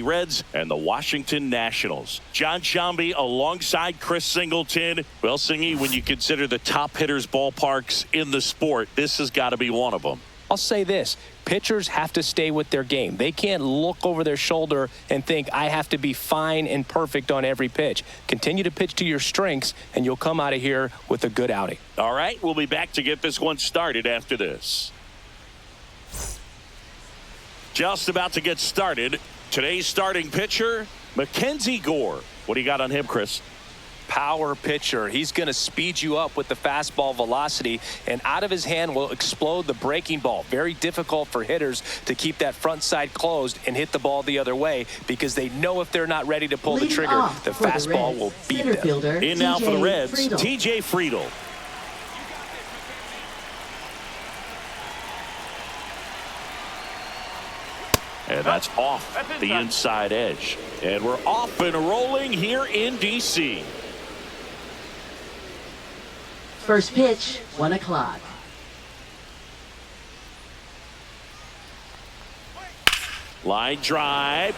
Reds and the Washington Nationals. John Shambi alongside Chris Singleton. Well, Singy, when you consider the top hitters ballparks in the sport, this has got to be one of them. I'll say this. Pitchers have to stay with their game. They can't look over their shoulder and think, I have to be fine and perfect on every pitch. Continue to pitch to your strengths, and you'll come out of here with a good outing. All right, we'll be back to get this one started after this. Just about to get started. Today's starting pitcher, Mackenzie Gore. What do you got on him, Chris? Power pitcher. He's going to speed you up with the fastball velocity, and out of his hand will explode the breaking ball. Very difficult for hitters to keep that front side closed and hit the ball the other way, because they know if they're not ready to pull the trigger, the fastball will beat them. In now for the Reds, TJ Friedl. And that's off the inside edge. And we're off and rolling here in D.C. First pitch, 1 o'clock. Line drive.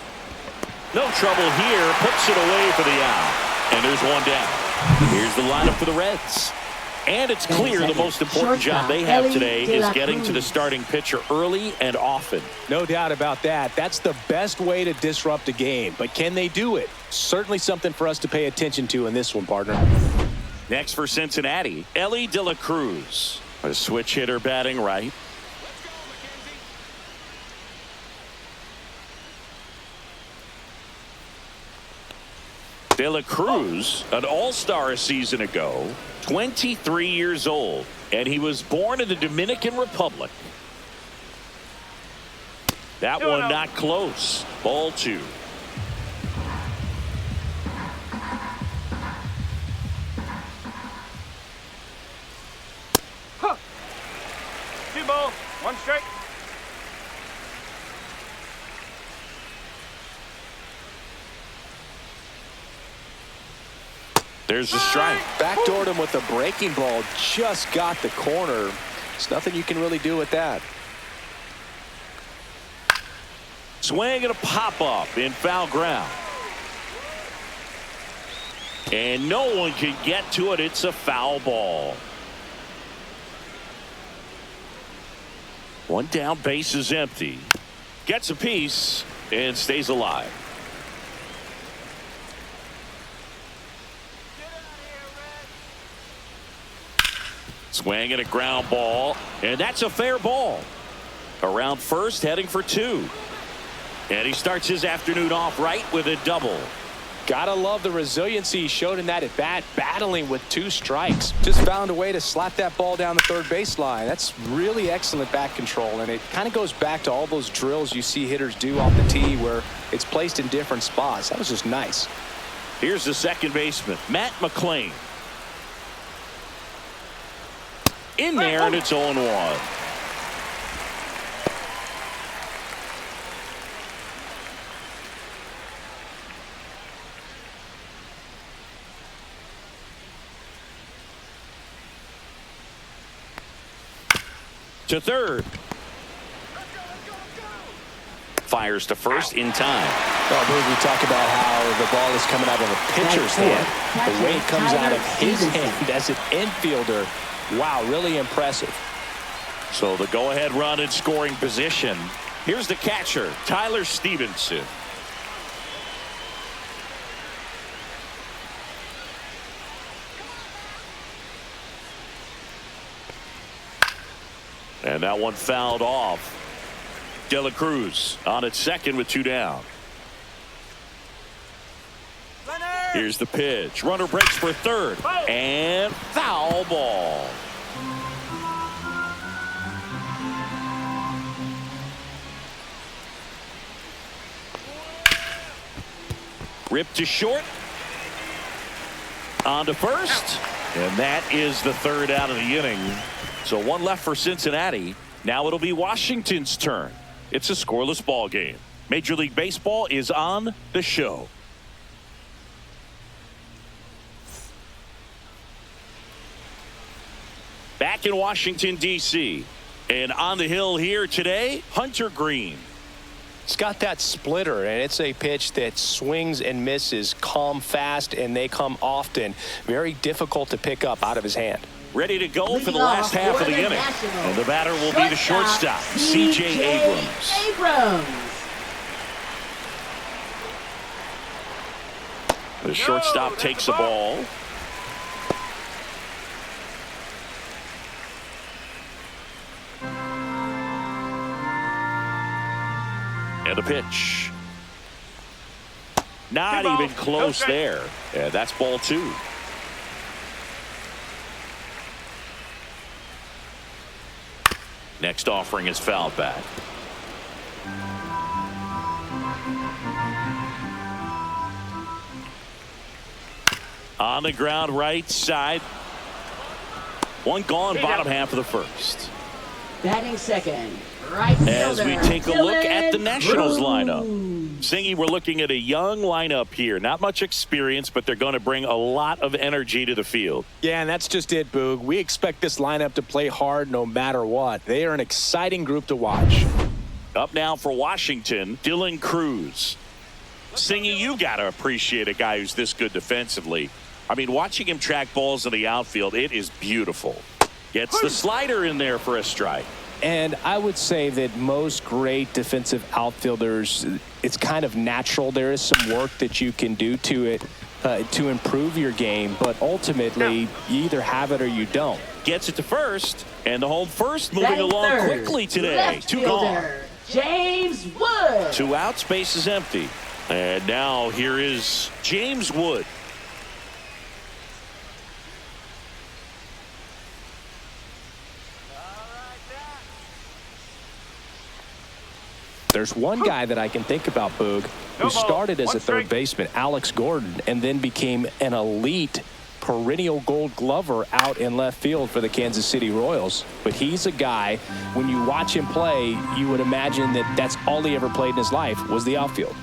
No trouble here. Puts it away for the out. And there's one down. Here's the lineup for the Reds. And it's clear the most important job they have today is getting to the starting pitcher early and often. No doubt about that. That's the best way to disrupt a game. But can they do it? Certainly something for us to pay attention to in this one, partner. Next for Cincinnati, Ellie De La Cruz. A switch hitter batting right. De La Cruz, an all-star a season ago, 23 years old, and he was born in the Dominican Republic. That one not close. Ball 2. Huh. 2 balls, 1 strike. There's a strike. Backdoored him with a breaking ball. Just got the corner. There's nothing you can really do with that. Swing and a pop-up in foul ground. And no one can get to it. It's a foul ball. One down, base is empty. Gets a piece and stays alive. Swing and a ground ball, and that's a fair ball. Around first, heading for 2. And he starts his afternoon off right with a double. Gotta love the resiliency he showed in that at bat, battling with 2 strikes. Just found a way to slap that ball down the third baseline. That's really excellent bat control, and it kind of goes back to all those drills you see hitters do off the tee where it's placed in different spots. That was just nice. Here's the second baseman, Matt McClain. In there, and it's 0-1. To third. Fires to first in time. Well, Bruce, we talk about how the ball is coming out of a pitcher's hand. The way it comes out of his hand as an infielder. Wow, really impressive. So the go-ahead run in scoring position. Here's the catcher, Tyler Stevenson. And that one fouled off. De La Cruz on at second with 2 down. Here's the pitch. Runner breaks for third. And foul ball. Ripped to short. On to first. And that is the third out of the inning. So 1 left for Cincinnati. Now it'll be Washington's turn. It's a scoreless ball game. Major League Baseball is on the show. Back in Washington, D.C. And on the hill here today, Hunter Green. It's got that splitter, and it's a pitch that swings and misses, come fast, and they come often. Very difficult to pick up out of his hand. Ready to go for the last half of the inning. And the batter will be the shortstop, C.J. Abrams. The shortstop takes the ball. And the pitch. Not even close there. Yeah, that's ball 2. Next offering is fouled back. On the ground, right side. One gone, bottom half of the first. Batting second, right fielder. As we take a look at the Nationals lineup. Singy, we're looking at a young lineup here. Not much experience, but they're going to bring a lot of energy to the field. Yeah, and that's just it, Boog. We expect this lineup to play hard no matter what. They are an exciting group to watch. Up now for Washington, Dylan Cruz. Singy, you got to appreciate a guy who's this good defensively. I mean, watching him track balls in the outfield, it is beautiful. Gets the slider in there for a strike. And I would say that most great defensive outfielders, it's kind of natural. There is some work that you can do to it to improve your game, but ultimately you either have it or you don't. Gets it to first, and the home first moving along quickly today. 2 gone. James Wood. 2 outs, base is empty. And now here is James Wood. There's one guy that I can think about, Boog, who started as a third baseman, Alex Gordon, and then became an elite perennial Gold Glover out in left field for the Kansas City Royals. But he's a guy, when you watch him play, you would imagine that that's all he ever played in his life was the outfield.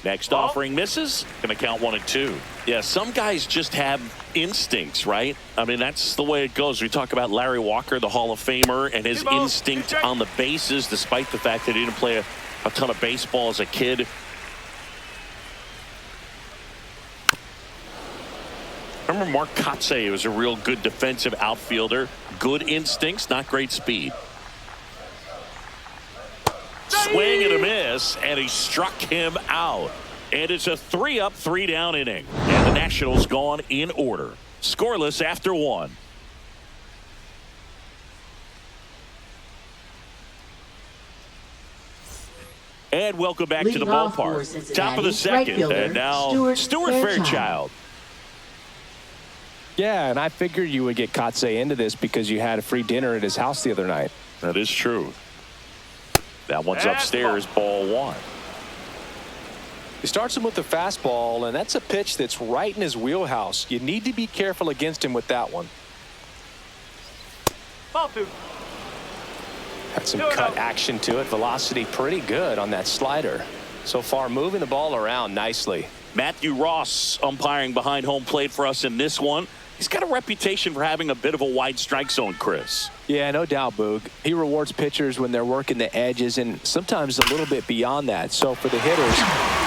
Next offering misses. Going to count 1 and 2. Yeah, some guys just have instincts, right? I mean, that's the way it goes. We talk about Larry Walker, the Hall of Famer, and his instinct on the bases, despite the fact that he didn't play a ton of baseball as a kid. Remember Mark Kotsay was a real good defensive outfielder. Good instincts, not great speed. Swing and a miss, and he struck him out. And it's a 3-up, 3-down inning. And the Nationals gone in order. Scoreless after 1. And welcome back to the ballpark. Top of the second, and now Stuart Fairchild. Yeah, and I figured you would get Kotsay into this because you had a free dinner at his house the other night. That is true. That one's upstairs, ball 1. He starts him with the fastball, and that's a pitch that's right in his wheelhouse. You need to be careful against him with that one. Ball 2. Had some cut action to it. Velocity pretty good on that slider. So far, moving the ball around nicely. Matthew Ross umpiring behind home plate for us in this one. He's got a reputation for having a bit of a wide strike zone, Chris. Yeah, no doubt, Boog. He rewards pitchers when they're working the edges and sometimes a little bit beyond that. So for the hitters,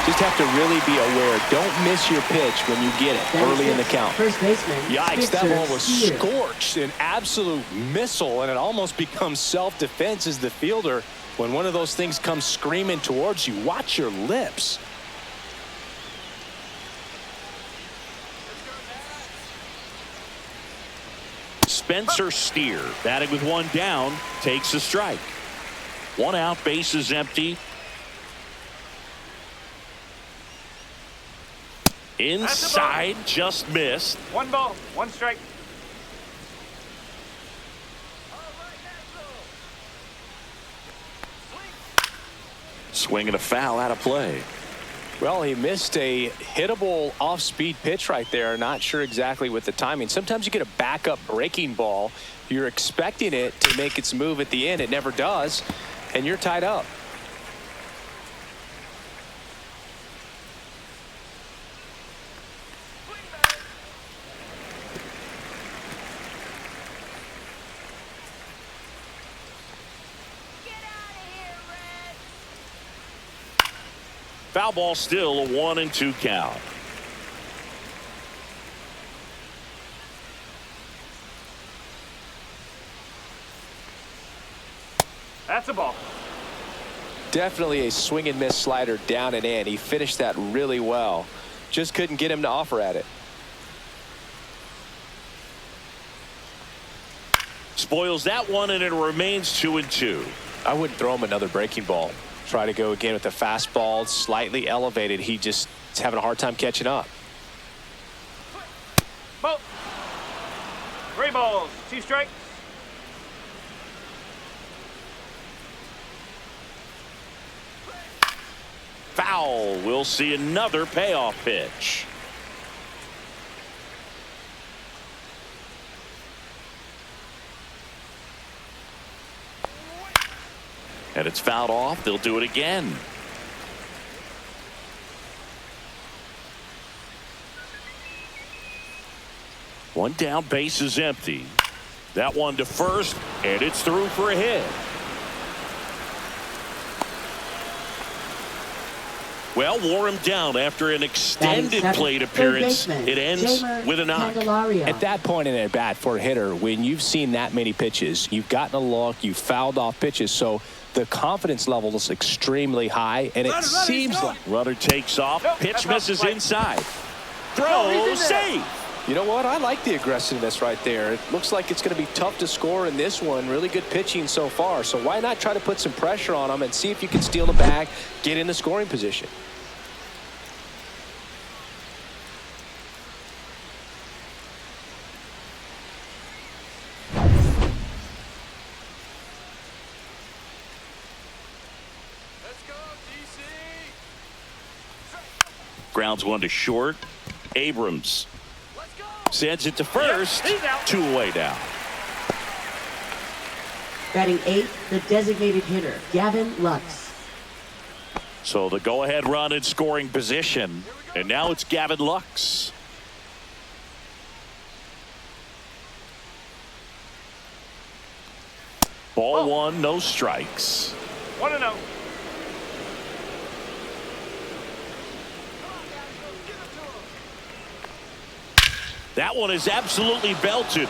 just have to really be aware. Don't miss your pitch when you get it early in the count. First baseman. Yikes, that ball was scorched, an absolute missile, and it almost becomes self-defense as the fielder. When one of those things comes screaming towards you, watch your lips. Spencer Steer batting with 1 down, takes a strike. 1 out, base is empty. Inside, just missed. 1 ball, 1 strike. Swing and a foul out of play. Well, he missed a hittable off-speed pitch right there. Not sure exactly with the timing. Sometimes you get a backup breaking ball. You're expecting it to make its move at the end. It never does, and you're tied up. Foul ball, still a 1-2 count. That's a ball. Definitely a swing and miss slider down and in. He finished that really well. Just couldn't get him to offer at it. Spoils that one, and it remains 2-2. I wouldn't throw him another breaking ball. Try to go again with the fastball slightly elevated. He just is having a hard time catching up. Ball. 3 balls, 2 strikes. Foul. We'll see another payoff pitch. And it's fouled off. They'll do it again. One down, base is empty. That one to first, and it's through for a hit. Well, wore him down after an extended plate appearance. It ends with a knock. At that point in at bat for a hitter, when you've seen that many pitches, you've gotten a look, you've fouled off pitches, so the confidence level is extremely high, and it seems like runner takes off, pitch misses inside. Throw, save. You know what? I like the aggressiveness right there. It looks like it's going to be tough to score in this one. Really good pitching so far. So why not try to put some pressure on him and see if you can steal the bag, get in the scoring position. Grounds one to short. Abrams sends it to first. 2 away now. Batting 8th, the designated hitter, Gavin Lux. So the go-ahead run in scoring position, and now it's Gavin Lux. Ball 1, no strikes. 1-0. That one is absolutely belted.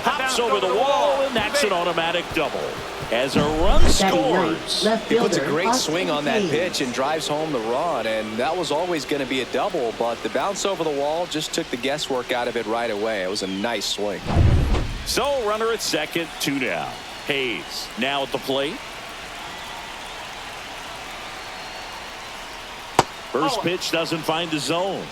Hops over the wall, and that's an automatic double. As a run scores. He puts a great swing on that pitch and drives home the run, and that was always going to be a double, but the bounce over the wall just took the guesswork out of it right away. It was a nice swing. So runner at second, 2 down. Hayes now at the plate. First pitch doesn't find the zone.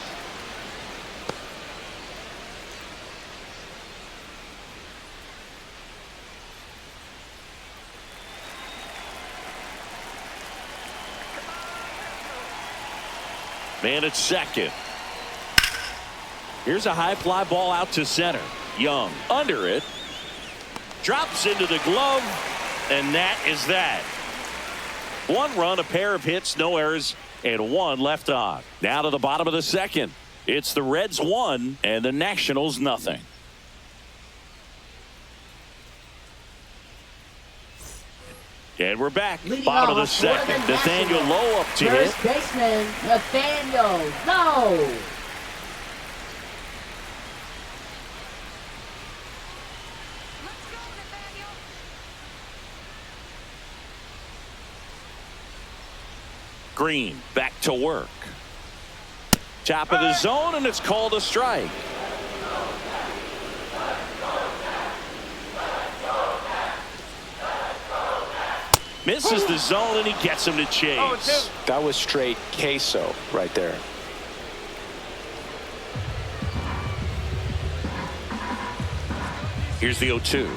Man at second. Here's a high fly ball out to center. Young under it. Drops into the glove. And that is that. 1 run, a pair of hits, no errors, and 1 left on. Now to the bottom of the second. It's the Reds 1 and the Nationals nothing. And we're back. Bottom of the second. Nathaniel Lowe up to hit. First baseman, Nathaniel Lowe. Green back to work. Top of the zone, and it's called a strike. Misses the zone, and he gets him to chase. That was straight queso right there. Here's the 0-2.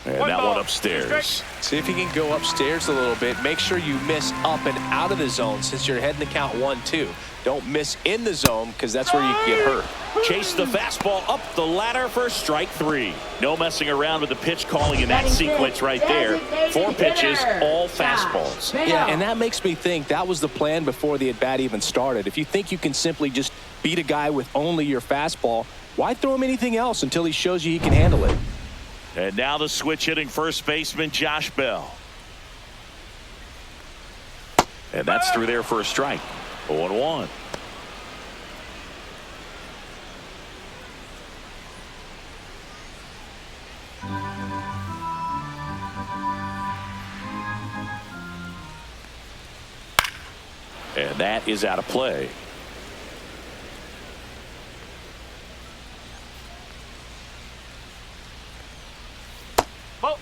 And that one upstairs. See if you can go upstairs a little bit. Make sure you miss up and out of the zone since you're heading to count 1-2. Don't miss in the zone because that's where you can get hurt. Chase the fastball up the ladder for strike 3. No messing around with the pitch calling in that sequence right there. 4 pitches, all fastballs. Yeah, and that makes me think that was the plan before the at-bat even started. If you think you can simply just beat a guy with only your fastball, why throw him anything else until he shows you he can handle it? And now the switch hitting first baseman Josh Bell. And that's through there for a strike. 0-1. And that is out of play. Ball.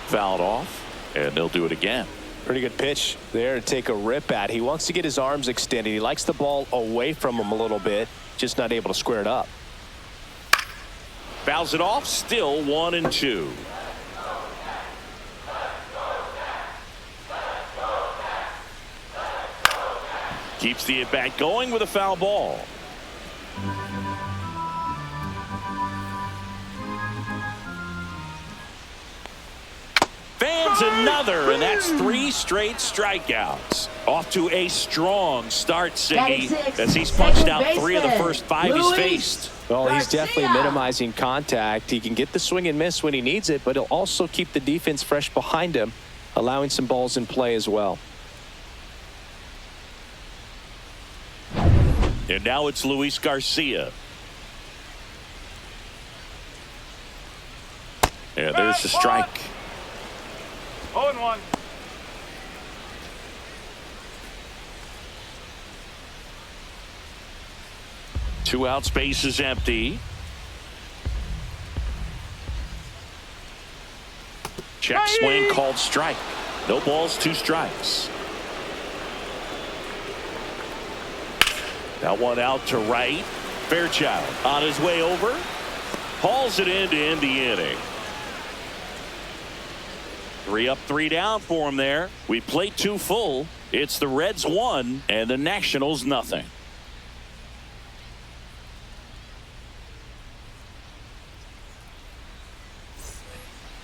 Fouled off, and they'll do it again. Pretty good pitch there to take a rip at. He wants to get his arms extended. He likes the ball away from him a little bit, just not able to square it up. Fouls it off, still 1-2. Keeps the at-bat going with a foul ball. Fans another, and that's 3 straight strikeouts. Off to a strong start, Siggy, as he's punched out 3 of the first 5 he's faced. Well, he's definitely minimizing contact. He can get the swing and miss when he needs it, but he'll also keep the defense fresh behind him, allowing some balls in play as well. And now it's Luis Garcia. And there's the strike. 0-1. Two out, space is empty. Check swing called strike. No balls, 2 strikes. That one out to right. Fairchild on his way over. Hauls it in to end the inning. 3 up, 3 down for him there. We played 2 full. It's the Reds 1 and the Nationals nothing.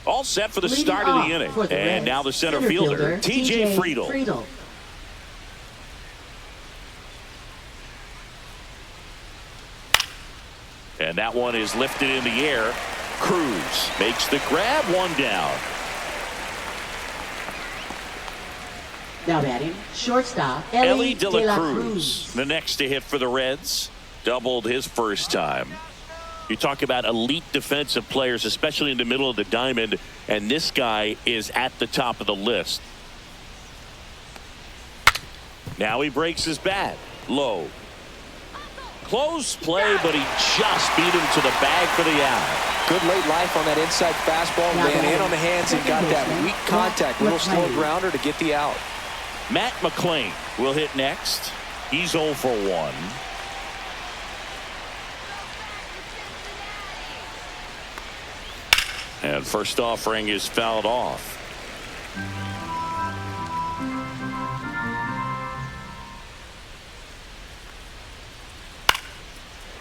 All set for the start of the inning. And now the center fielder, TJ Friedl. And that one is lifted in the air. Cruz makes the grab, 1 down. Now batting, shortstop, Ellie De La Cruz, the next to hit for the Reds. Doubled his first time. You talk about elite defensive players, especially in the middle of the diamond, and this guy is at the top of the list. Now he breaks his bat. Low. Close play, but he just beat him to the bag for the out. Good late life on that inside fastball. Ran in on the hands and got that weak contact. Little slow grounder to get the out. Matt McClain will hit next. He's 0 for 1. And first offering is fouled off.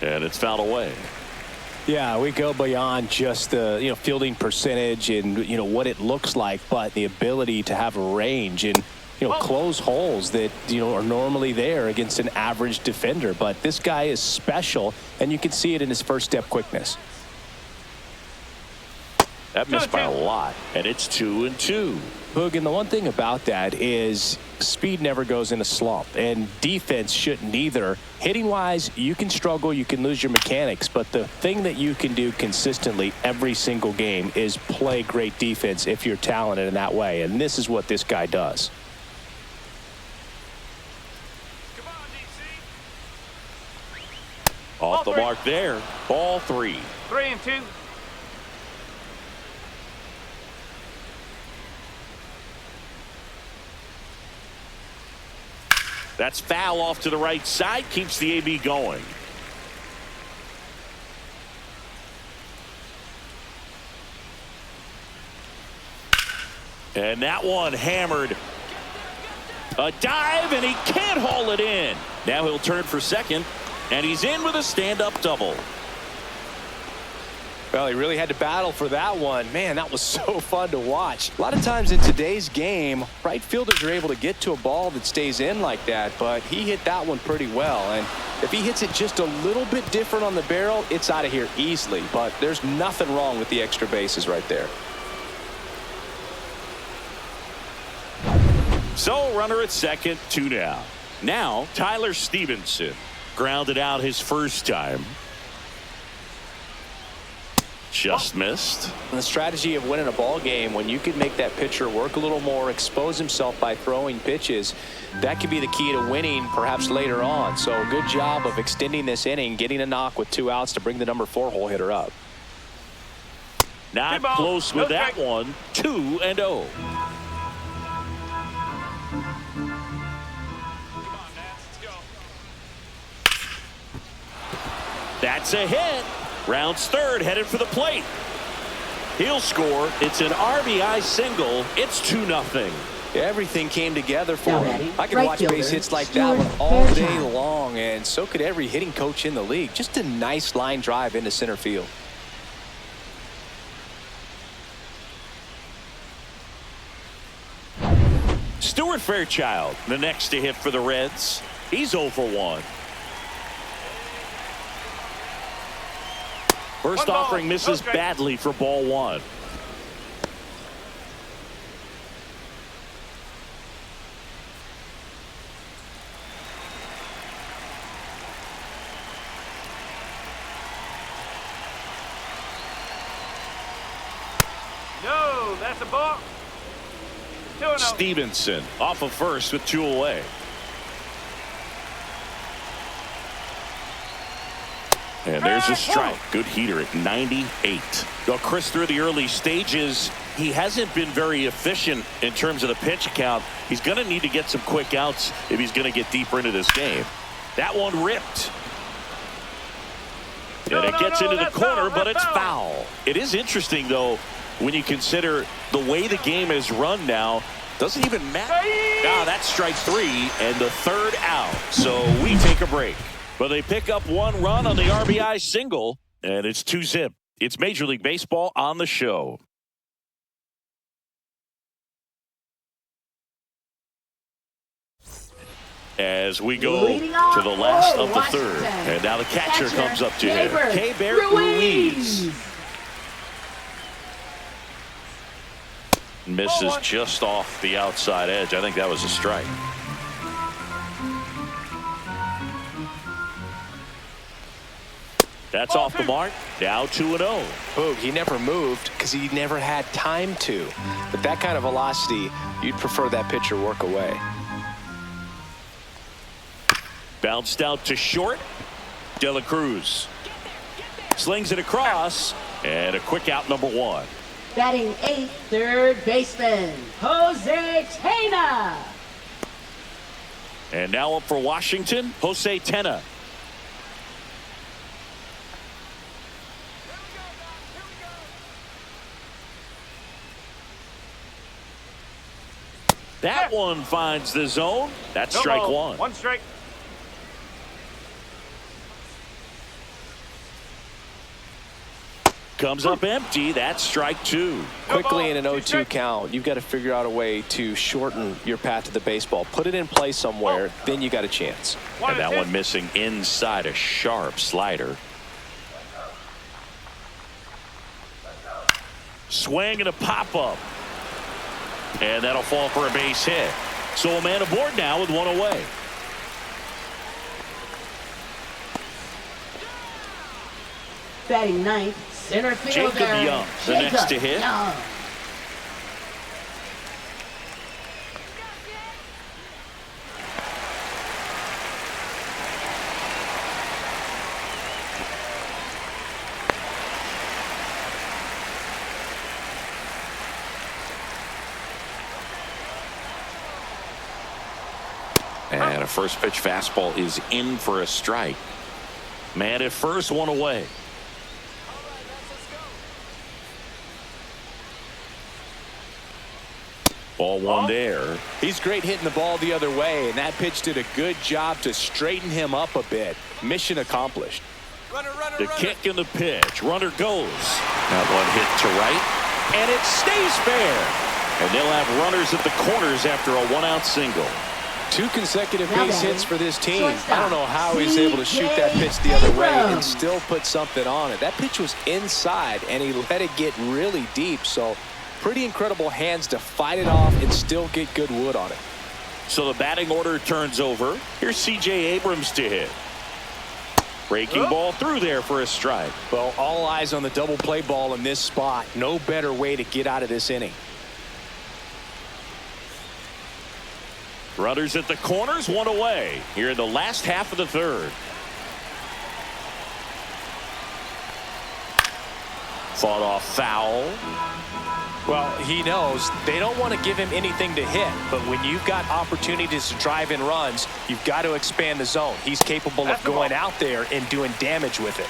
And it's fouled away. Yeah, we go beyond just the fielding percentage and what it looks like, but the ability to have range and close holes that are normally there against an average defender. But this guy is special, and you can see it in his first step quickness. That missed by a lot, and it's 2-2. Boog, and the one thing about that is speed never goes in a slump, and defense shouldn't either. Hitting-wise, you can struggle, you can lose your mechanics, but the thing that you can do consistently every single game is play great defense if you're talented in that way, and this is what this guy does. Off the mark there. Ball 3. 3-2. That's foul off to the right side. Keeps the AB going. And that one hammered. A dive, and he can't haul it in. Now he'll turn for second, and he's in with a stand-up double. Well, he really had to battle for that one. Man, that was so fun to watch. A lot of times in today's game, right fielders are able to get to a ball that stays in like that, but he hit that one pretty well. And If he hits it just a little bit different on the barrel, it's out of here easily. But there's nothing wrong with the extra bases right there. So runner at second, 2 down. Now Tyler Stevenson grounded out his first time. Just missed. The strategy of winning a ball game, when you can make that pitcher work a little more, expose himself by throwing pitches, that could be the key to winning perhaps later on. So good job of extending this inning, getting a knock with 2 outs to bring the number 4 hole hitter up. Not close with that one. 2-0. That's a hit. Rounds third, headed for the plate. He'll score. It's an RBI single. It's 2-0. Everything came together for him. I could right watch fielder, base hits like that one all day long, and so could every hitting coach in the league. Just a nice line drive into center field. Stuart Fairchild, the next to hit for the Reds. He's 0 for 1. First offering misses badly for ball 1. No, that's a ball. 2-0. Stevenson off of first with 2 away. And there's a strike. Good heater at 98. Well, Chris, through the early stages, he hasn't been very efficient in terms of the pitch count. He's going to need to get some quick outs if he's going to get deeper into this game. That one ripped. And it gets into the corner, but it's foul. It is interesting, though, when you consider the way the game is run now. Doesn't even matter. Ah, that's strike 3 and the 3rd out. So we take a break. But they pick up 1 run on the RBI single, and it's 2-zip. It's Major League Baseball on the show. As we go to the last of the 3rd. And now the catcher comes up to him. Keibert Ruiz. Misses just off the outside edge. I think that was a strike. That's off the mark. Now 2-0. Boog, he never moved because he never had time to. But that kind of velocity, you'd prefer that pitcher work away. Bounced out to short. De La Cruz slings it across, and a quick out, number 1. Batting 8th, third baseman, Jose Tena. And now up for Washington, Jose Tena. That one finds the zone. That's strike 1. 1 strike. Comes up empty. That's strike 2. Quickly in an 0-2 count, you've got to figure out a way to shorten your path to the baseball. Put it in play somewhere, then you got a chance. And that one missing inside, a sharp slider. Swing and a pop-up. And that'll fall for a base hit. So a man aboard now with 1 away. Batting 9th, center fielder, Jacob Young, the next to hit. Young. And a first pitch fastball is in for a strike. Man at first, 1 away. Ball 1 there. He's great hitting the ball the other way, and that pitch did a good job to straighten him up a bit. Mission accomplished. The kick and the pitch. Runner goes. That one hit to right. And it stays fair. And they'll have runners at the corners after a 1-out single. 2 consecutive Now base batting, hits for this team. shortstop, I don't know how he's able to shoot that pitch the other way and still put something on it. That pitch was inside, and he let it get really deep. So pretty incredible hands to fight it off and still get good wood on it. So the batting order turns over. Here's C.J. Abrams to hit. Breaking ball through there for a strike. Well, all eyes on the double play ball in this spot. No better way to get out of this inning. Runners at the corners, 1 away. Here in the last half of the third. Fought off foul. Well, he knows they don't want to give him anything to hit, but when you've got opportunities to drive in runs, you've got to expand the zone. He's capable of going out there and doing damage with it.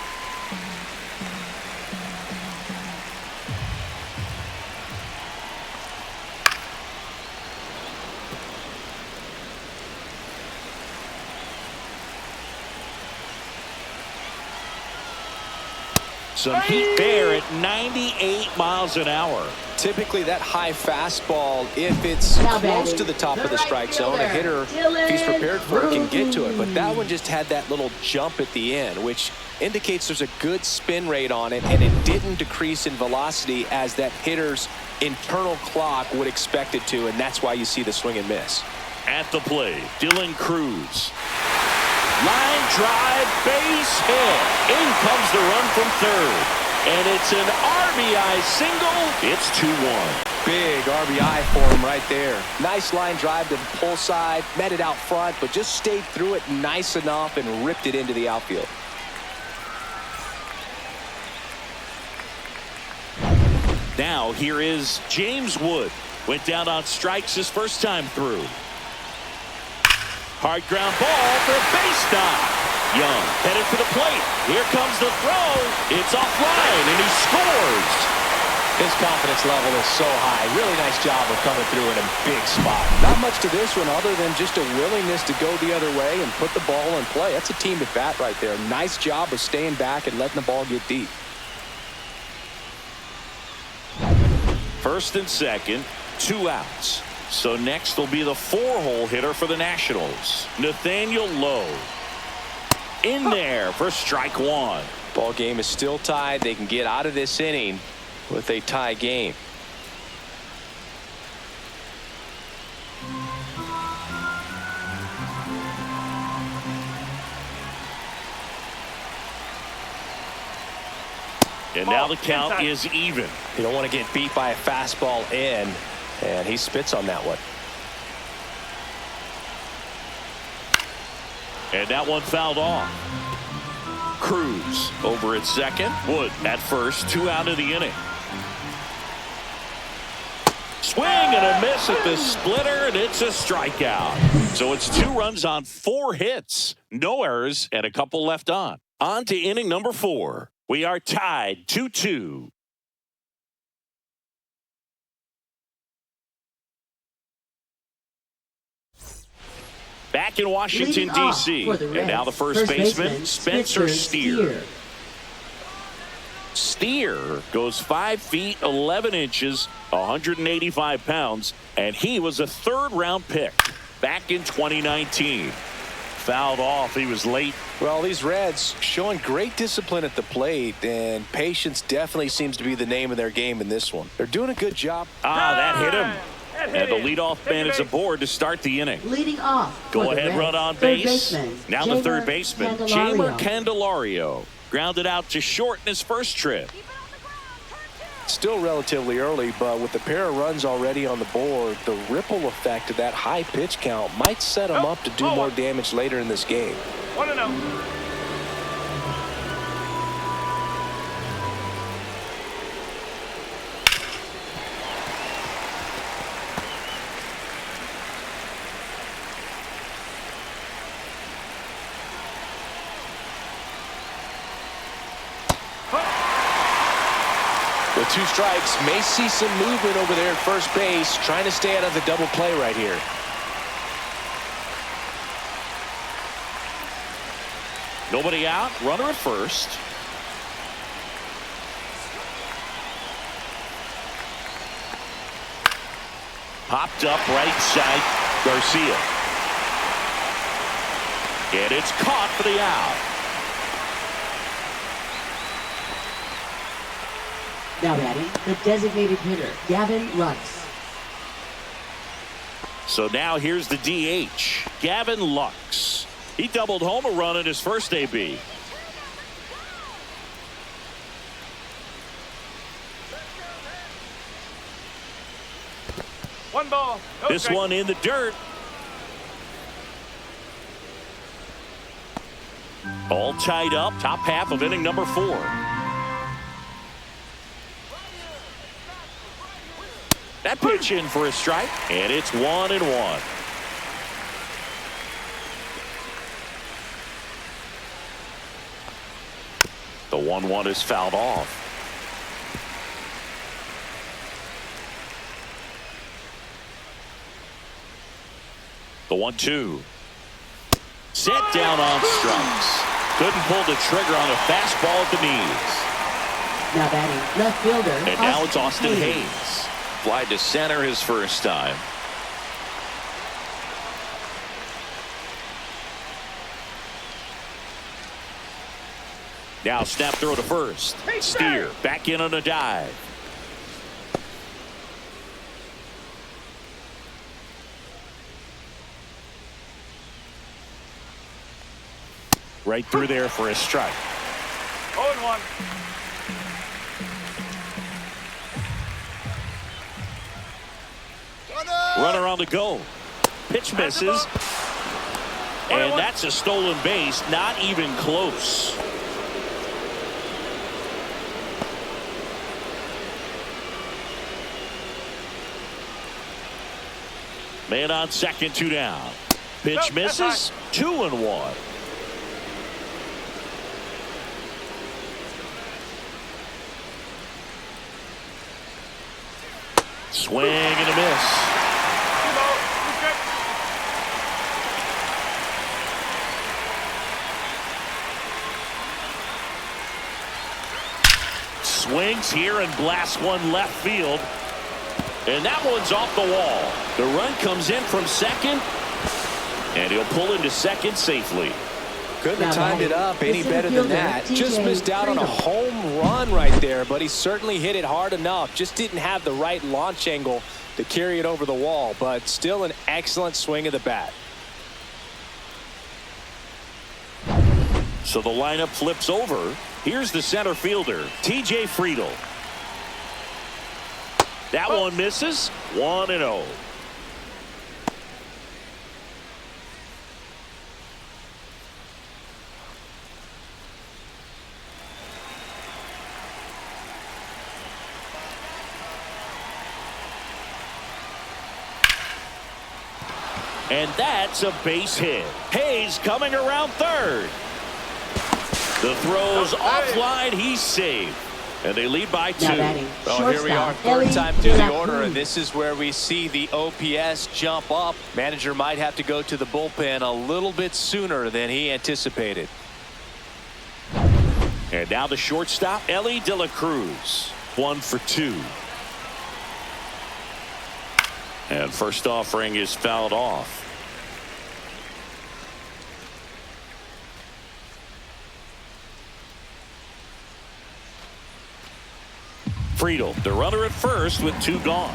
Some heat there at 98 miles an hour. Typically that high fastball, if it's close to the top of the strike zone, a hitter, if he's prepared for it, can get to it. But that one just had that little jump at the end, which indicates there's a good spin rate on it, and it didn't decrease in velocity as that hitter's internal clock would expect it to, and that's why you see the swing and miss. At the plate, Dylan Cruz. Line drive, base hit. In comes the run from third. And it's an RBI single. It's 2-1. Big RBI for him right there. Nice line drive to the pull side. Met it out front, but just stayed through it nice enough and ripped it into the outfield. Now here is James Wood. Went down on strikes his first time through. Hard ground ball for a base knock. Young headed for the plate. Here comes the throw. It's offline, and he scores. His confidence level is so high. Really nice job of coming through in a big spot. Not much to this one other than just a willingness to go the other way and put the ball in play. That's a team at bat right there. Nice job of staying back and letting the ball get deep. First and second, 2 outs. So next will be the 4-hole hitter for the Nationals, Nathaniel Lowe. In there for strike 1. Ball game is still tied. They can get out of this inning with a tie game. And now the count is even. You don't want to get beat by a fastball in. And he spits on that one. And that one fouled off. Cruz over at second. Wood at first. 2 out of the inning. Swing and a miss at the splitter, and it's a strikeout. So it's 2 runs on 4 hits. No errors and a couple left on. On to inning number 4. We are tied 2-2. Back in Washington, D.C. And now the first baseman, Spencer Steer. Steer goes 5 feet 11 inches, 185 pounds, and he was a 3rd-round pick back in 2019. Fouled off. He was late. Well, these Reds showing great discipline at the plate, and patience definitely seems to be the name of their game in this one. They're doing a good job. That hit him. And the leadoff man is aboard to start the inning. Leading off. Go ahead, run on base. Now the third baseman, Jeimer Candelario. Grounded out to short in his first trip. Still relatively early, but with the pair of runs already on the board, the ripple effect of that high pitch count might set them up to do more damage later in this game. 1-0. With 2 strikes, may see some movement over there at first base, trying to stay out of the double play right here. Nobody out, runner at first. Popped up right side, Garcia. And it's caught for the out. Now batting, the designated hitter, Gavin Lux. So now here's the DH, Gavin Lux. He doubled home a run in his first AB. One ball. No This strike. one in the dirt. All tied up, top half of inning number 4. That pitch in for a strike, and it's 1-1. The 1-1 is fouled off. The 1-2. Set down on strikes. Couldn't pull the trigger on a fastball at the knees. Now batting, left fielder, And now it's Austin Hayes. Fly to center his first time. Now snap throw to first. Steer back in on a dive. Right through there for a strike. 0-1. Runner on the go. Pitch misses. And that's a stolen base. Not even close. Man on second, 2 down. Pitch misses. 2-1. Swing and a miss. 2 ball. 2 strike. Swings here and blasts one left field. And that one's off the wall. The run comes in from second. And he'll pull into second safely. Couldn't have timed it up any better than that. Just missed out on a home run right there, but he certainly hit it hard enough. Just didn't have the right launch angle to carry it over the wall, but still an excellent swing of the bat. So the lineup flips over. Here's the center fielder, TJ Friedel. That one misses. 1-0. And that's a base hit. Hayes coming around third. The throw's offline. He's safe. And they lead by 2. Now batting, Well, here we are, third time through the order, and this is where we see the OPS jump up. Manager might have to go to the bullpen a little bit sooner than he anticipated. And now the shortstop, Ellie De La Cruz. 1 for 2. And first offering is fouled off. Friedel, the runner at first with 2 gone.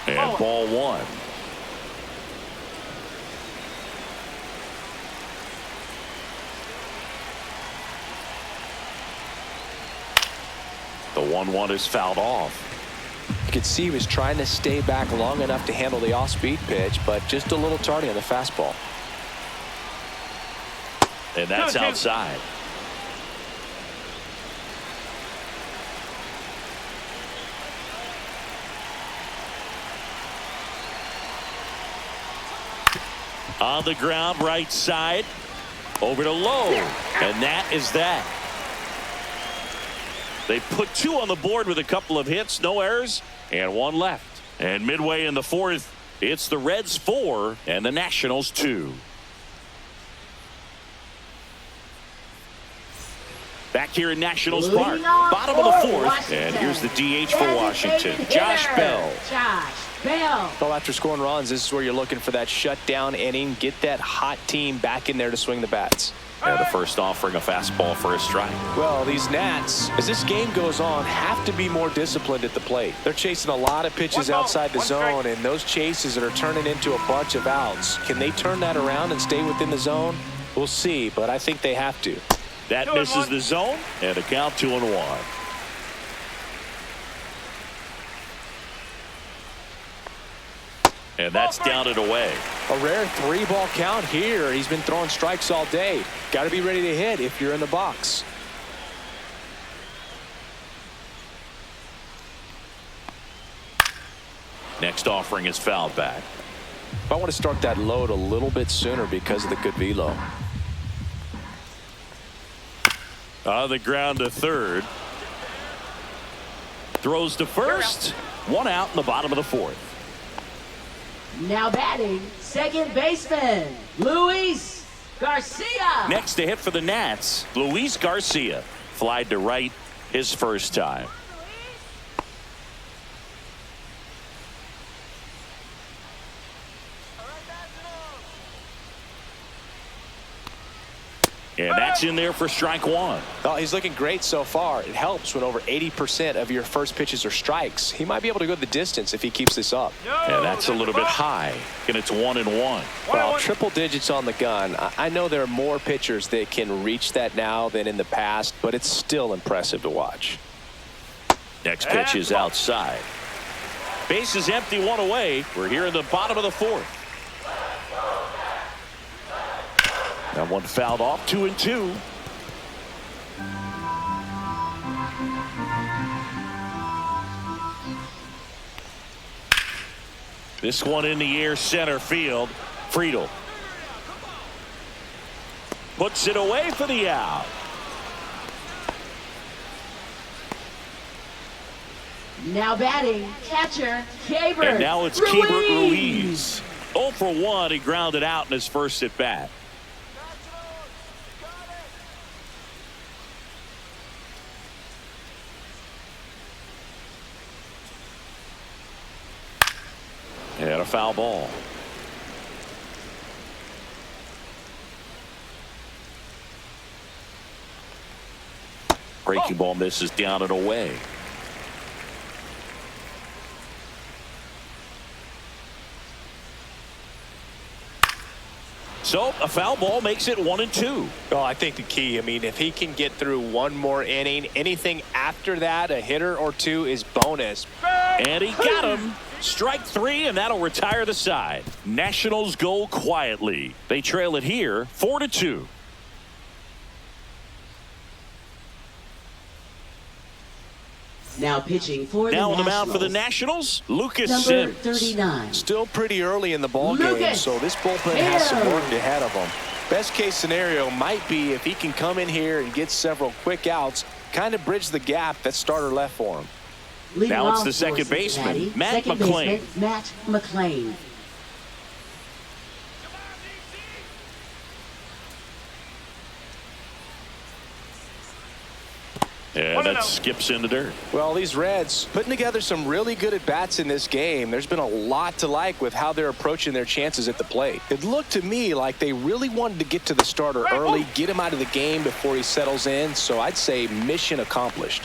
And ball 1. The 1-1 is fouled off. You could see he was trying to stay back long enough to handle the off-speed pitch, but just a little tardy on the fastball. And that's outside. On the ground, right side. Over to Lowe. And that is that. They put 2 on the board with a couple of hits, no errors, and 1 left. And midway in the 4th, it's the Reds 4 and the Nationals 2. Back here in Nationals Park, bottom of the 4th, and here's the DH for Washington, Josh Bell. Josh Bam. Well, after scoring runs, this is where you're looking for that shutdown inning. Get that hot team back in there to swing the bats. And the first offering a fastball for a strike. Well, these Nats, as this game goes on, have to be more disciplined at the plate. They're chasing a lot of pitches outside the zone, and those chases that are turning into a bunch of outs. Can they turn that around and stay within the zone? We'll see, but I think they have to. That misses the zone, and a count 2-1. And that's down and away. A rare 3-ball count here. He's been throwing strikes all day. Got to be ready to hit if you're in the box. Next offering is fouled back. I want to start that load a little bit sooner because of the good velo. On the ground to third. Throws to first. One out in the bottom of the fourth. Now batting, second baseman, Luis Garcia. Next to hit for the Nats, Luis Garcia. Flied to right his first time. And that's in there for strike one. Oh, he's looking great so far. It helps when over 80% of your first pitches are strikes. He might be able to go the distance if he keeps this up. And that's a little bit high. And it's 1-1. Well, triple digits on the gun. I know there are more pitchers that can reach that now than in the past, but it's still impressive to watch. Next pitch is outside. Base is empty, one away. We're here in the bottom of the fourth. That one fouled off, 2-2. This one in the air, center field. Friedel puts it away for the out. Now batting, catcher, Keibert. And now it's Keibert Ruiz. 0 for 1. He grounded out in his first at bat. And a foul ball. Breaking ball misses down and away. So a foul ball makes it 1-2. Oh, I think the key, I mean, if he can get through one more inning, anything after that, a hitter or two, is bonus. And he got him. Strike three, and that'll retire the side. Nationals go quietly. They trail it here 4-2. Now pitching for the Now on Nationals. the mound for the Nationals, Lucas Number Sims. 39. Still pretty early in the ball game, Lucas. so this bullpen has some work ahead of him. Best case scenario might be if he can come in here and get several quick outs, kind of bridge the gap that starter left for him. Leading Now it's off the for second baseman, Cincinnati, Matt second McClain. baseman, Matt McClain. And that skips in the dirt. Well, these Reds putting together some really good at-bats in this game. There's been a lot to like with how they're approaching their chances at the plate. It looked to me like they really wanted to get to the starter early, get him out of the game before he settles in. So I'd say mission accomplished.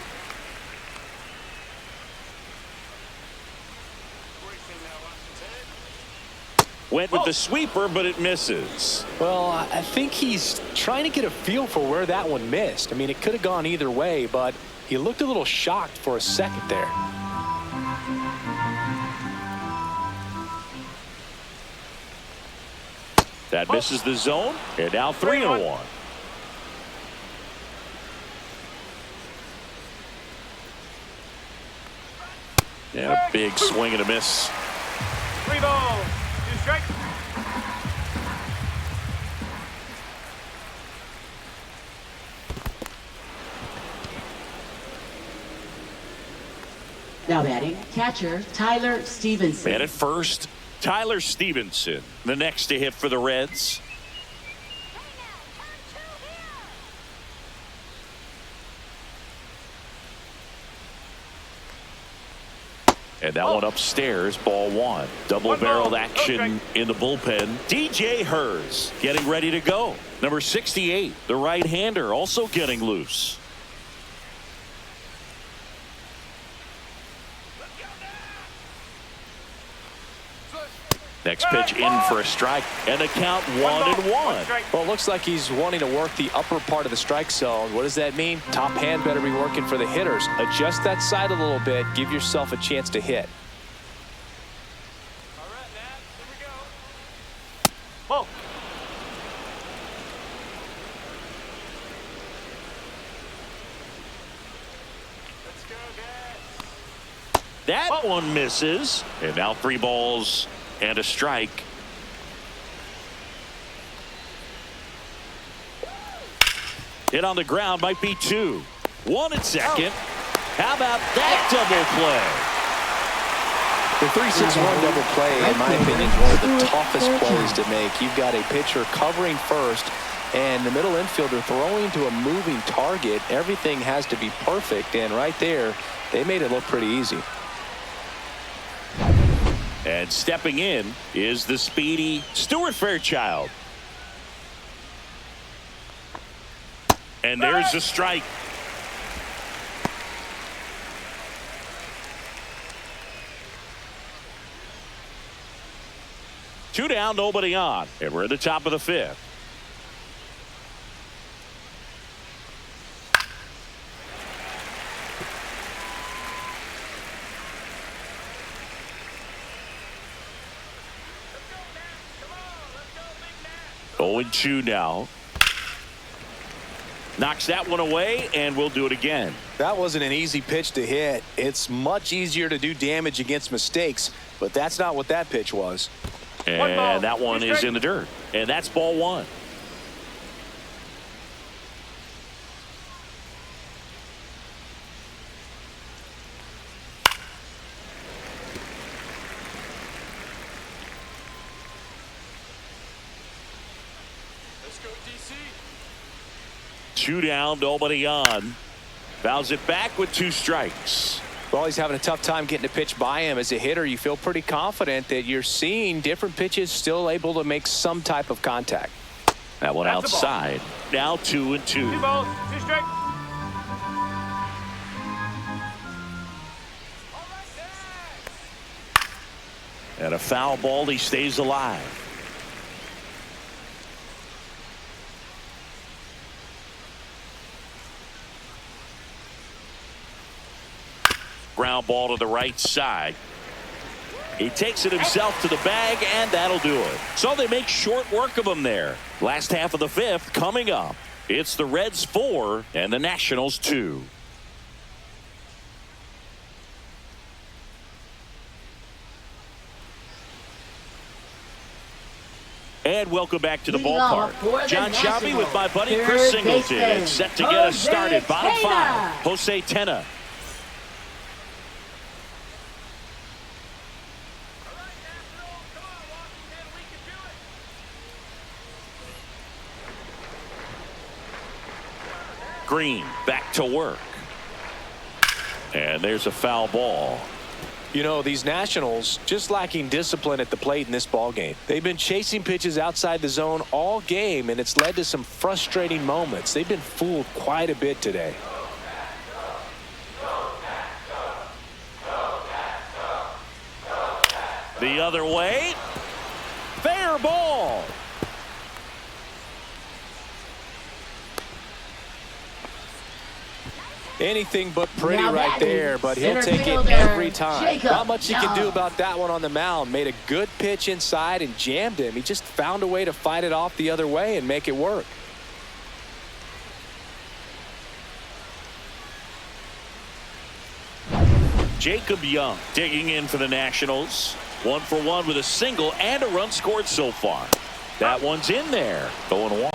Went with the sweeper, but it misses. Well, I think he's trying to get a feel for where that one missed. I mean, it could have gone either way, but he looked a little shocked for a second there. That misses the zone, and now 3-1. And a big swing and a miss. 3 balls, 2 strikes. Now batting, catcher, Tyler Stevenson. And at first, Tyler Stevenson, the next to hit for the Reds. And that one upstairs, ball one. Double-barreled action in the bullpen. DJ Hers getting ready to go. Number 68, the right-hander, also getting loose. Next pitch in for a strike, and the count 1-1. Well, it looks like he's wanting to work the upper part of the strike zone. What does that mean? Top hand better be working for the hitters. Adjust that side a little bit. Give yourself a chance to hit. All right, Matt. Here we go. Whoa. Let's go, guys. That one misses, and now 3 balls and a strike. Hit on the ground, might be 2. 1 at second. How about that double play? The 3-6-1 double play, in my opinion, is one of the toughest plays to make. You've got a pitcher covering first, and the middle infielder throwing to a moving target. Everything has to be perfect, and right there, they made it look pretty easy. And stepping in is the speedy Stuart Fairchild. And there's a strike. Two down, nobody on. And we're at the top of the 5th. Oh, 0-2 now. Knocks that one away, and we'll do it again. That wasn't an easy pitch to hit. It's much easier to do damage against mistakes, but that's not what that pitch was. And that one is in the dirt. And that's ball 1. Let's go, DC. 2 down, nobody on. Fouls it back with 2 strikes. Well, he's having a tough time getting a pitch by him. As a hitter, you feel pretty confident that you're seeing different pitches still able to make some type of contact. That one That's outside. Now 2-2. 2 balls, 2 strikes. And a foul ball, he stays alive. Ground ball to the right side. He takes it himself to the bag, and that'll do it. So they make short work of him there. Last half of the 5th coming up. It's the Reds 4 and the Nationals 2. And welcome back to the ballpark. John Sharpie with my buddy Chris Singleton. It's set to get us started. Bottom 5, Jose Tena. Green back to work. And there's a foul ball. You know, these Nationals just lacking discipline at the plate in this ball game. They've been chasing pitches outside the zone all game, and it's led to some frustrating moments. They've been fooled quite a bit today. The other way. Fair ball. Anything but pretty Now right there, but he'll center take it fielder, every time. Jacob Not much he can do Young. about that one on the mound. Made a good pitch inside and jammed him. He just found a way to fight it off the other way and make it work. Jacob Young digging in for the Nationals. 1 for 1 with a single and a run scored so far. That one's in there. 0-1.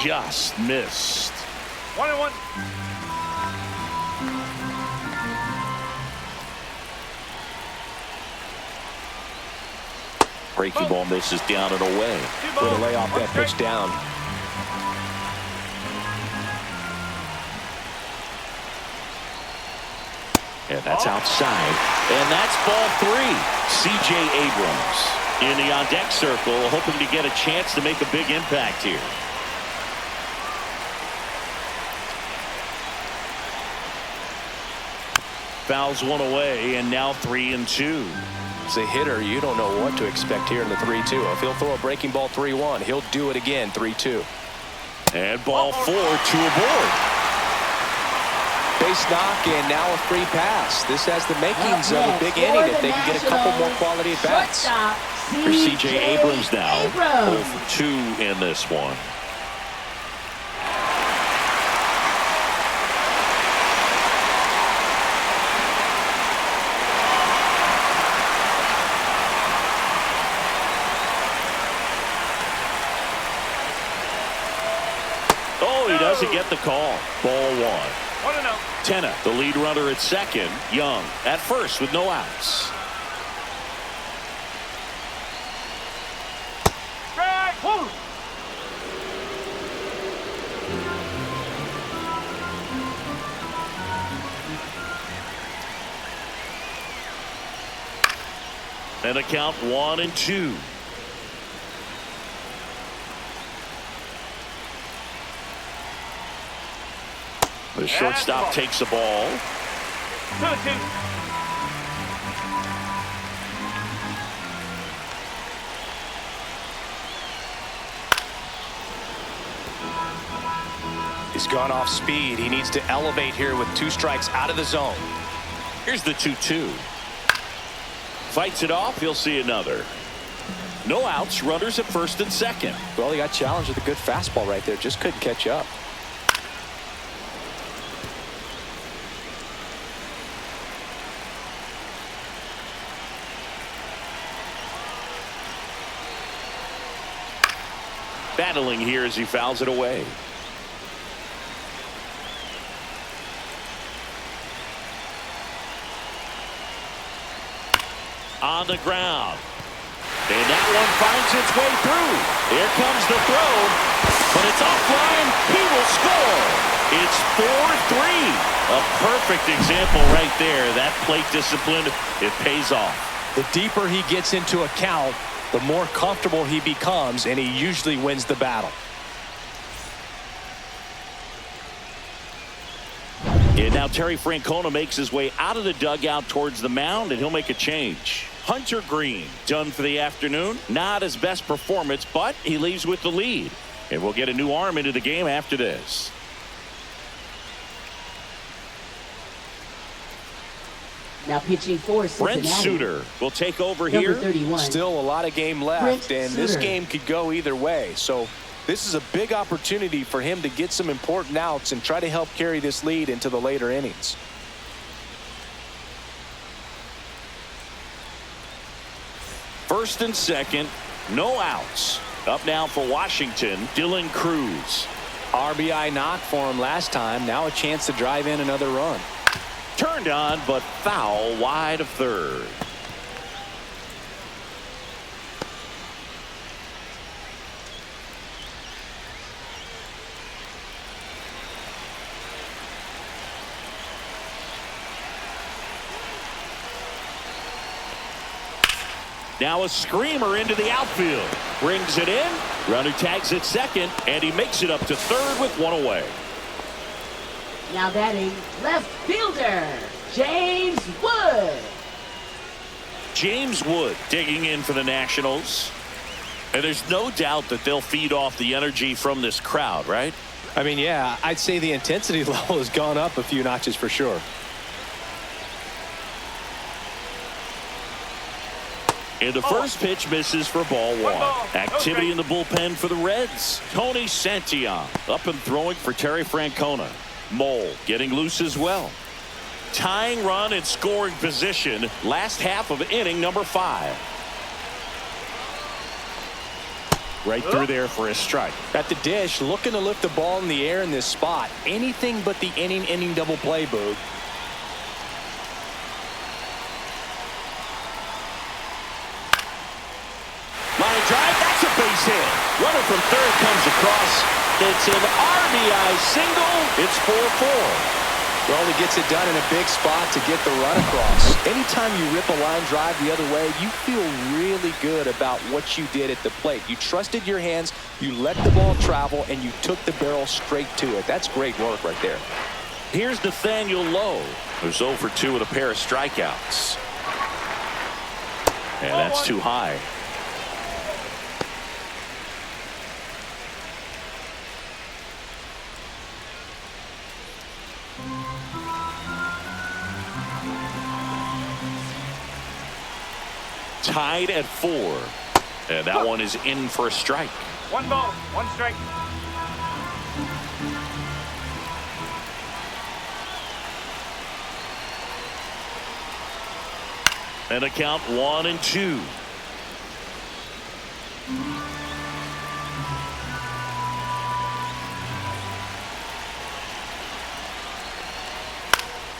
Just missed. 1-1. Breaking ball misses down and away. Way to lay off that pitch down. And that's outside. And that's ball 3. C.J. Abrams in the on-deck circle, hoping to get a chance to make a big impact here. Fouls one away, and now 3-2. As a hitter, you don't know what to expect here in the 3-2. If he'll throw a breaking ball 3-1, he'll do it again 3-2. And ball 4, 2 aboard. Base knock, and now a free pass. This has the makings of a big inning if they can get a couple more quality at bats. Here's C.J. Abrams now, 0 for 2 in this one. Oh, he doesn't get the call. Ball 1. Tenna, the lead runner at second. Young at first with no outs. And a count 1-2. The shortstop takes the ball. 2-2. He's gone off speed. He needs to elevate here with 2 strikes out of the zone. Here's the 2-2. Fights it off. He'll see another. No outs. Runners at first and second. Well, he got challenged with a good fastball right there. Just couldn't catch up. Battling here as he fouls it away. On the ground. And that one finds its way through. Here comes the throw. But it's offline. He will score. It's 4-3. A perfect example right there. That plate discipline, it pays off. The deeper he gets into a count, the more comfortable he becomes, and he usually wins the battle. And now Terry Francona makes his way out of the dugout towards the mound, and he'll make a change. Hunter Green done for the afternoon. Not his best performance, but he leaves with the lead. And we'll get a new arm into the game after this. Now pitching for Cincinnati. Brent Suter will take over Number here. 31. Still a lot of game left, Brent and this Suter. game could go either way. So this is a big opportunity for him to get some important outs and try to help carry this lead into the later innings. First and second, no outs. Up now for Washington, Dylan Cruz. RBI knock for him last time. Now a chance to drive in another run. Turned on, but foul wide of third. Now a screamer into the outfield. Brings it in. Runner tags at second, and he makes it up to third with one away. Now batting left fielder, James Wood. James Wood digging in for the Nationals. And there's no doubt that they'll feed off the energy from this crowd, right? I mean, yeah, I'd say the intensity level has gone up a few notches for sure. And the first pitch misses for ball 1. Activity in the bullpen for the Reds. Tony Santillan up and throwing for Terry Francona. Mole getting loose as well. Tying run in scoring position. Last half of inning number 5. Right through there for a strike. At the dish, looking to lift the ball in the air in this spot. Anything but the inning double play, Boog. across. It's an RBI single. It's 4-4. Well, he gets it done in a big spot to get the run across. Anytime you rip a line drive the other way, you feel really good about what you did at the plate. You trusted your hands, you let the ball travel, and you took the barrel straight to it. That's great work right there. Here's Nathaniel Lowe, who's 0 for 2 with a pair of strikeouts. And that's too high. Tied at 4. And that one is in for a strike. 1 ball, 1 strike. And a count 1-2.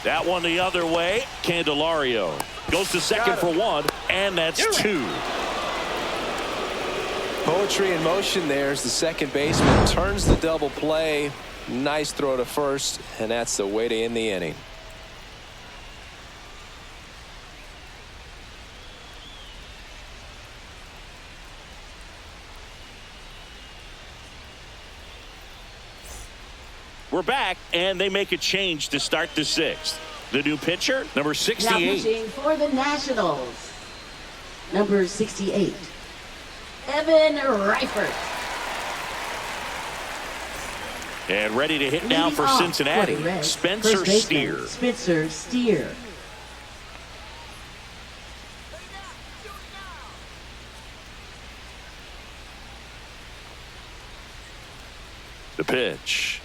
That one the other way. Candelario goes to second for 1, and that's 2. Poetry in motion there as the second baseman turns the double play. Nice throw to first, and that's the way to end the inning. We're back, and they make a change to start the 6th. The new pitcher, number 68. Now pitching for the Nationals, number 68, Evan Reifert. And ready to hit now for Cincinnati, Spencer Steer. Spencer Steer. The pitch.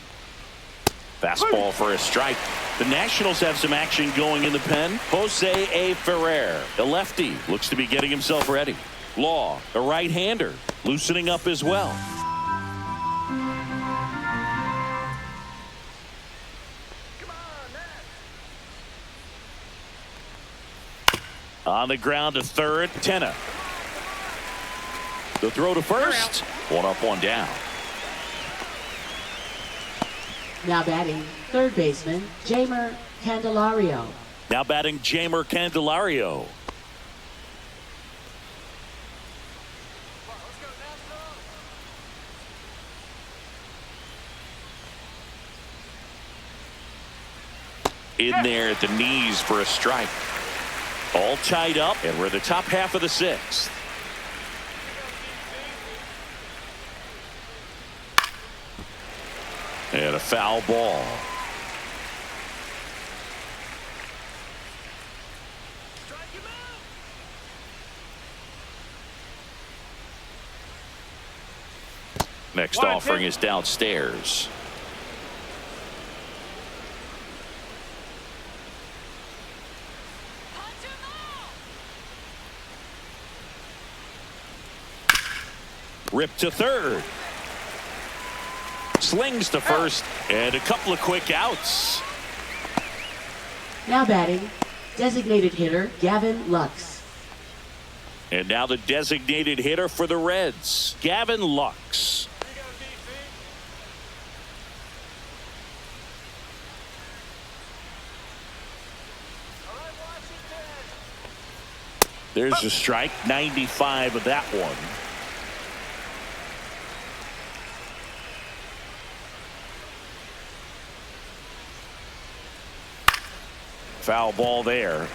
Fastball for a strike. The Nationals have some action going in the pen. Jose A. Ferrer, a lefty, looks to be getting himself ready. Law, a right-hander, loosening up as well. On the ground to third, Tenna. The throw to first. 1 up, 1 down. Now batting, third baseman, Jeimer Candelario. Now batting, Jeimer Candelario. In there at the knees for a strike. All tied up, and we're at the top half of the 6th. And a foul ball. Next offering is downstairs. Rip to third. Slings to first, and a couple of quick outs. Now batting, designated hitter, Gavin Lux. And now the designated hitter for the Reds, Gavin Lux. There's a strike, 95 of that one. Foul ball there.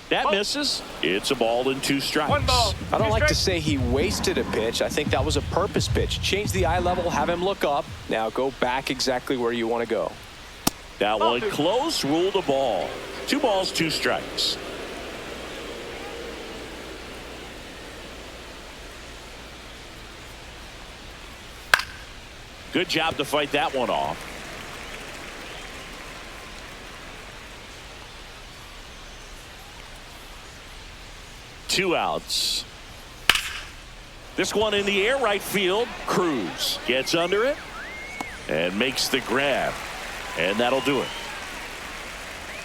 That misses. It's a ball and 2 strikes. 1 ball. I don't like to say he wasted a pitch. I think that was a purpose pitch. Change the eye level, have him look up. Now go back exactly where you want to go. That one close, ruled a ball. 2 balls, 2 strikes. Good job to fight that one off. Two outs. This one in the air, right field. Cruz gets under it and makes the grab. And that'll do it.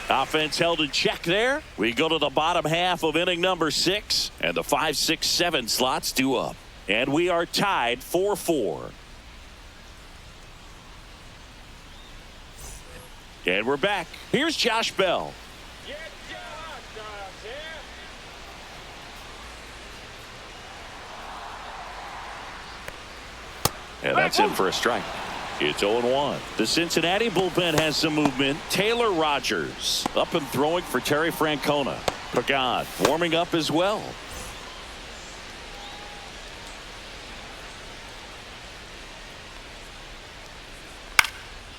Offense held in check there. We go to the bottom half of inning number 6. And the 5, 6, 7 slots due up. And we are tied 4-4. And we're back. Here's Josh Bell. And that's in for a strike. It's 0-1. The Cincinnati bullpen has some movement. Taylor Rogers up and throwing for Terry Francona. Pagan warming up as well.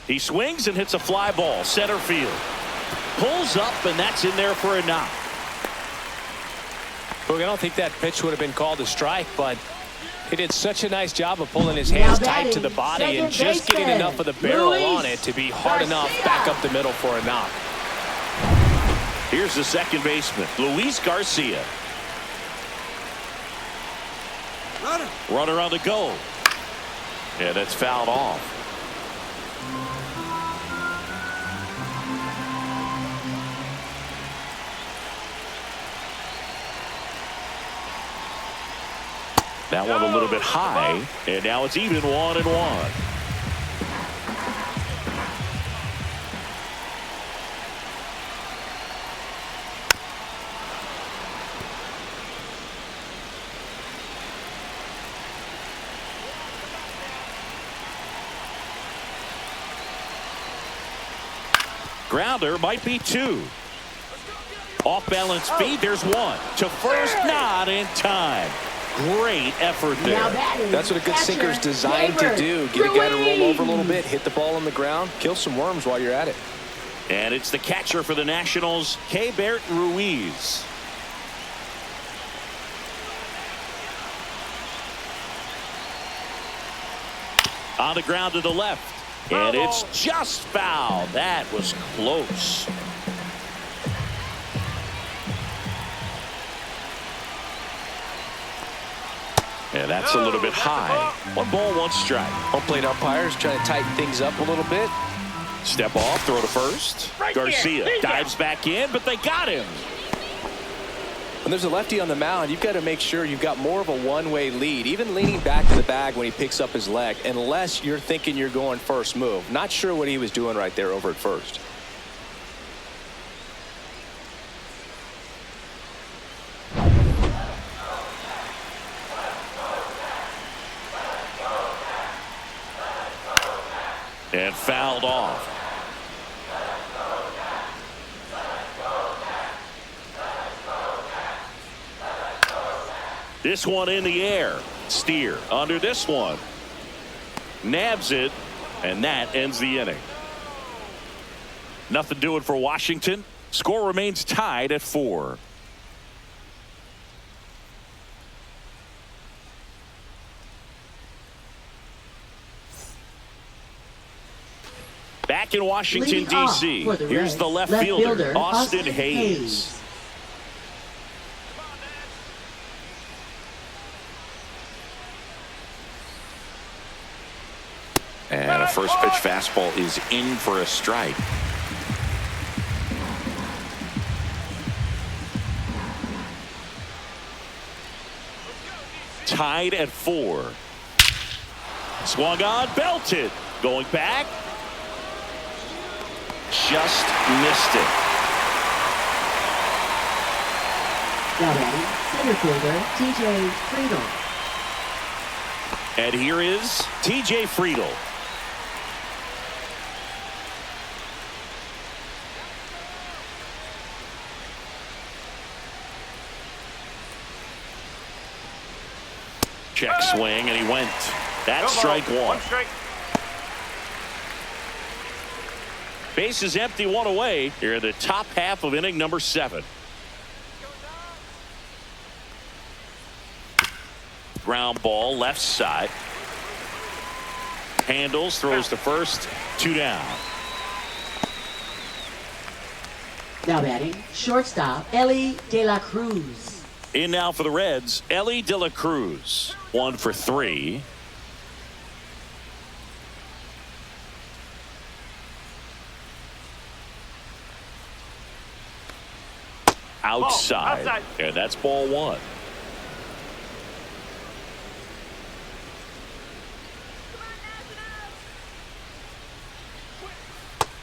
He swings and hits a fly ball center field. Pulls up, and that's in there for a knock. Look, I don't think that pitch would have been called a strike, but he did such a nice job of pulling his hands tight to the body and just getting enough of the barrel on it to be hard enough back up the middle for a knock. Here's the second baseman, Luis Garcia. Runner on the go. And it's fouled off. That one a little bit high, and now it's even 1-1. Grounder might be 2. Off balance feed, there's 1. To first, not in time. Great effort there. That's what a good sinker is designed to do. Get a guy to roll over a little bit, hit the ball on the ground, kill some worms while you're at it. And it's the catcher for the Nationals, Keibert Ruiz. On the ground to the left. And it's just foul. That was close. And that's a little bit high. 1 ball, 1 strike. Home plate umpires trying to tighten things up a little bit. Step off, throw to first. Garcia dives back in, but they got him. When there's a lefty on the mound, you've got to make sure you've got more of a one-way lead, even leaning back to the bag when he picks up his leg, unless you're thinking you're going first move. Not sure what he was doing right there over at first. And fouled off. This one in the air. Steer under this one. Nabs it, and that ends the inning. Nothing doing for Washington. Score remains tied at 4. Back in Washington, D.C., here's the left fielder, Austin Hayes. And a first pitch fastball is in for a strike. Tied at 4. Swung on, belted. Going back. Just missed it. Now batting, center fielder, TJ Friedel. And here is TJ Friedel. Check swing, and he went. That's strike 1. Base is empty, 1 away. Here in the top half of inning number 7. Ground ball, left side. Handles, throws to first, 2 down. Now batting, shortstop, Ellie De La Cruz. In now for the Reds, Ellie De La Cruz. 1 for 3. outside. Outside. And that's ball one.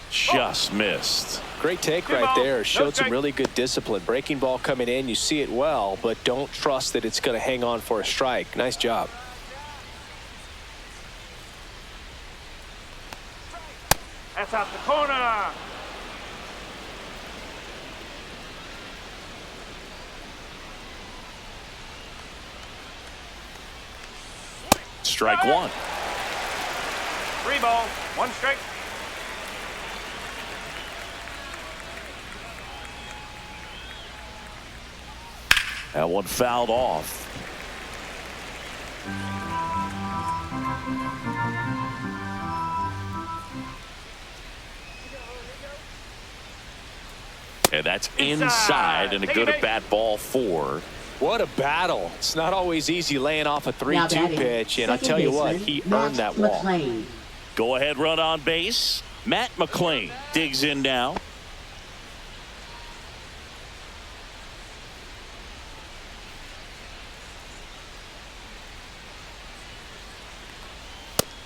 Just missed. Great take Good right ball. there. No Showed some strike. really good discipline. Breaking ball coming in, you see it well, but don't trust that it's going to hang on for a strike. Nice job. That's out the corner. Strike one. 3 balls, 1 strike. That one fouled off. And that's inside, and a Take good it, at bat, ball 4. What a battle. It's not always easy laying off a Now 3-2 batting, pitch, and I second tell you what, baseman, he Matt earned that walk. McClain. Go ahead, run on base. Matt McClain digs in now.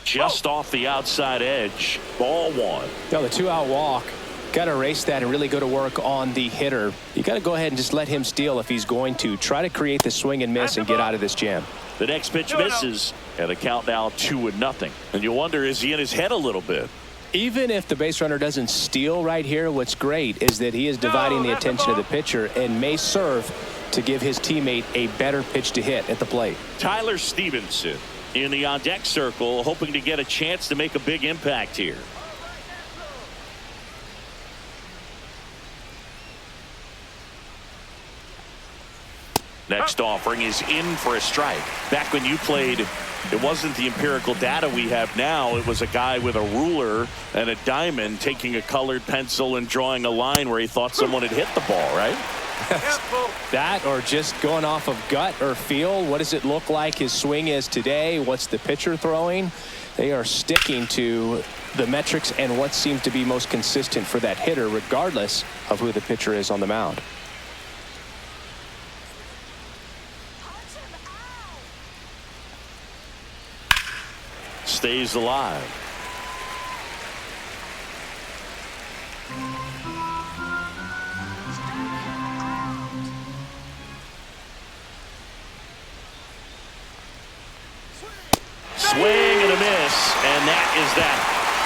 Just off the outside edge. Ball 1. No, the 2-out walk. Got to erase that and really go to work on the hitter. You got to go ahead and just let him steal if he's going to. Try to create the swing and miss and get out of this jam. The next pitch No, no. misses, and the count now 2-0. And you wonder, is he in his head a little bit? Even if the base runner doesn't steal right here, what's great is that he is dividing the that's the attention of the ball. pitcher and may serve to give his teammate a better pitch to hit at the plate. Tyler Stevenson in the on-deck circle, hoping to get a chance to make a big impact here. Next offering is in for a strike. Back when you played, it wasn't the empirical data we have now. It was a guy with a ruler and a diamond taking a colored pencil and drawing a line where he thought someone had hit the ball, right? Careful. That or just going off of gut or feel. What does it look like his swing is today? What's the pitcher throwing? They are sticking to the metrics and what seems to be most consistent for that hitter, regardless of who the pitcher is on the mound. Stays alive. Swing and a miss, and that is that.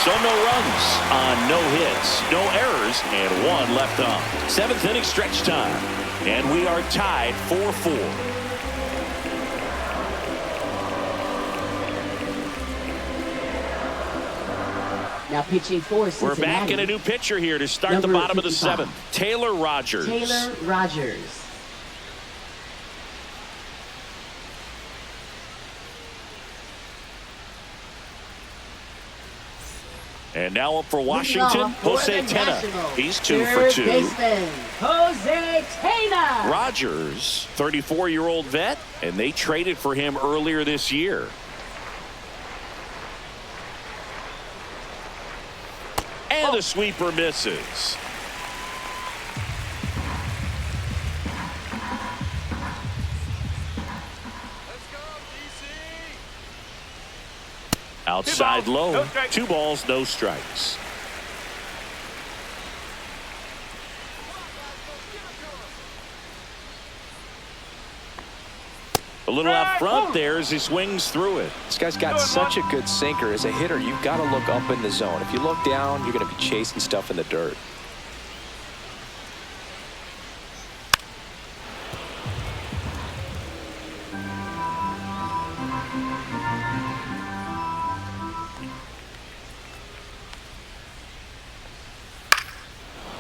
So no runs on no hits, no errors, and 1 left on. 7th inning stretch time, and we are tied 4-4. Now pitching for We're Cincinnati. back in a new pitcher here to start the Number bottom of the 55. 7th. Taylor Rogers. Taylor Rogers. And now up for Leading Washington, off for Jose the Tena. Nationals, He's 2 for third 2. baseman, Jose Tena. Rogers, 34-year-old vet, and they traded for him earlier this year. And the sweeper misses. Outside balls, low, no strikes. 2 balls, no strikes. A little out front there as he swings through it. This guy's got such a good sinker. As a hitter, you've got to look up in the zone. If you look down, you're going to be chasing stuff in the dirt.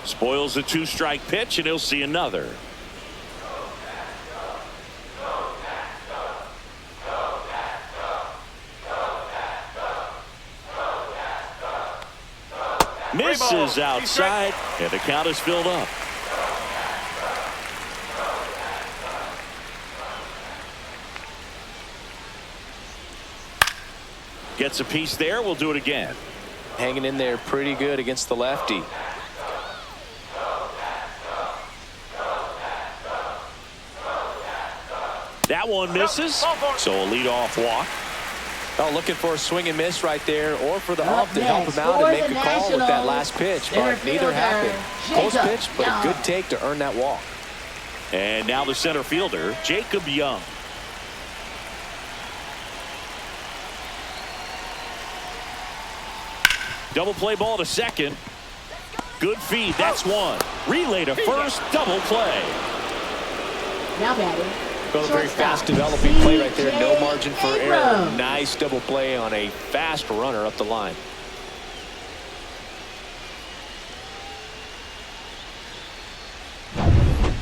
Spoils a 2-strike pitch, and he'll see another. Misses outside, and the count is filled up. Gets a piece there. We'll do it again. Hanging in there pretty good against the lefty. That one misses, so a leadoff walk. Oh, looking for a swing and miss right there, or for the Up ump to help next him out for and make the a call with that Nationals, last pitch, center but neither fielder, happened. Close Jacob pitch, but a Young. good take to earn that walk. And now the center fielder, Jacob Young. Double play ball to second. Good feed. That's one. Relay to first. Double play. Now batting. Well, a very fast developing play right there. No margin for error. Nice double play on a fast runner up the line.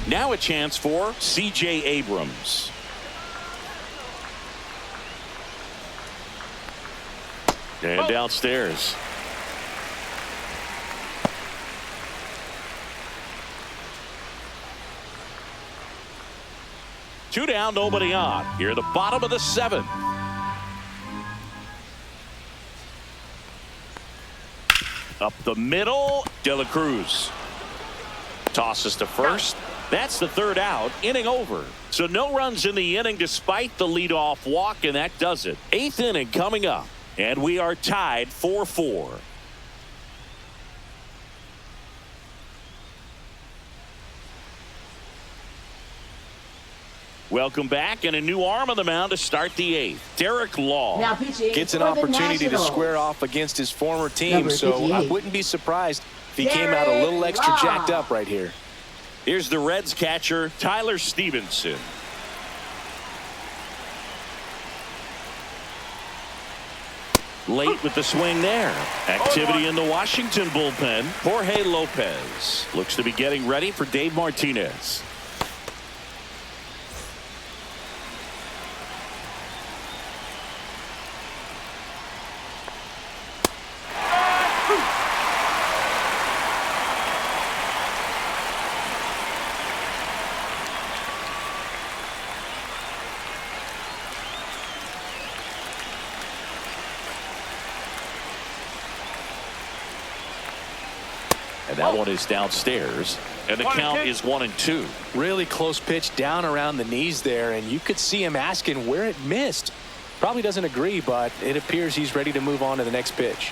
Now a chance for C.J. Abrams. And downstairs. Two down, nobody on. Here, the bottom of the seventh. Up the middle, De La Cruz. Tosses to first. That's the third out. Inning over. So no runs in the inning despite the leadoff walk, and that does it. Eighth inning coming up, and we are tied 4-4. Welcome back, and a new arm on the mound to start the eighth. Derek Law Now pitching gets an for the opportunity to Nationals. square off against his former team, Number so I 58. wouldn't be surprised if he came out a little extra Law. jacked up right here. Here's the Reds catcher, Tyler Stevenson. Late with the swing there. Activity in the Washington bullpen. Jorge Lopez looks to be getting ready for Dave Martinez. And that one is downstairs. And the count is 1-2. Really close pitch down around the knees there, and you could see him asking where it missed. Probably doesn't agree, but it appears he's ready to move on to the next pitch.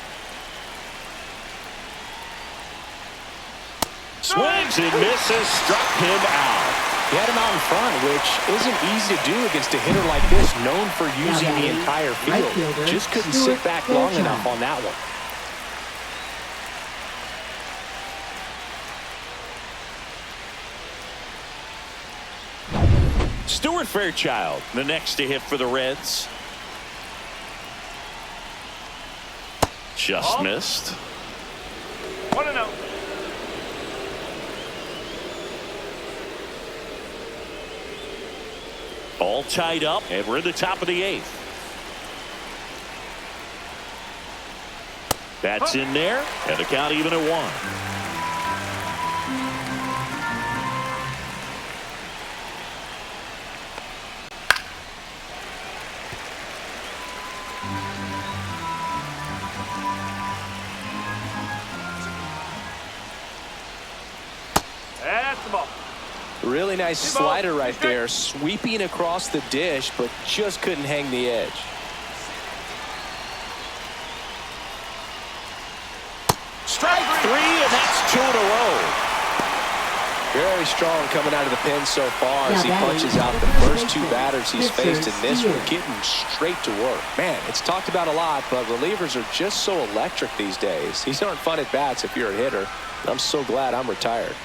Swings and misses, struck him out. He had him out in front, which isn't easy to do against a hitter like this, known for using the entire Right field. fielder, Just couldn't Stuart sit back long Fairchild. enough on that one. Stuart Fairchild, the next to hit for the Reds. Just missed. 1-0. All tied up, and we're in the top of the eighth. That's in there, and the count even at 1. That's the ball. Really nice slider right there, sweeping across the dish, but just couldn't hang the edge. Strike 3, and that's 2 in a row. Very strong coming out of the pen so far as he Now batting, punches out the first two batters he's faced in this one, Steer. getting straight to work. Man, it's talked about a lot, but relievers are just so electric these days. These aren't fun at bats if you're a hitter. I'm so glad I'm retired.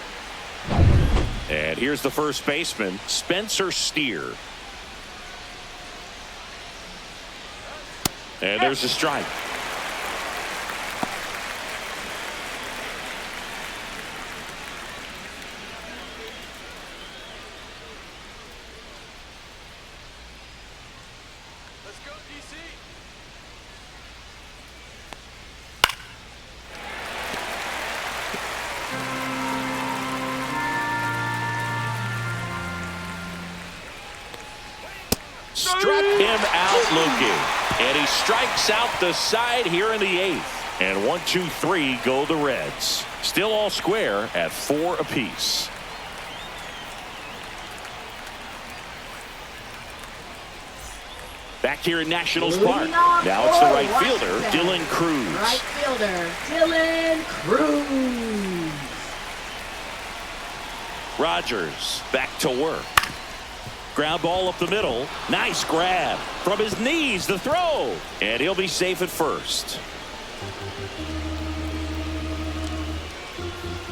And here's the first baseman, Spencer Steer. And there's a strike. Let's go, DC. Struck him out looking. And he strikes out the side here in the eighth. And 1-2-3 go the Reds. Still all square at 4 apiece. Back here in Nationals Leading Park. off Now it's the for right fielder, Washington. Dylan Cruz. Right fielder, Dylan Cruz. Rogers back to work. Ground ball up the middle. Nice grab. From his knees, the throw. And he'll be safe at first.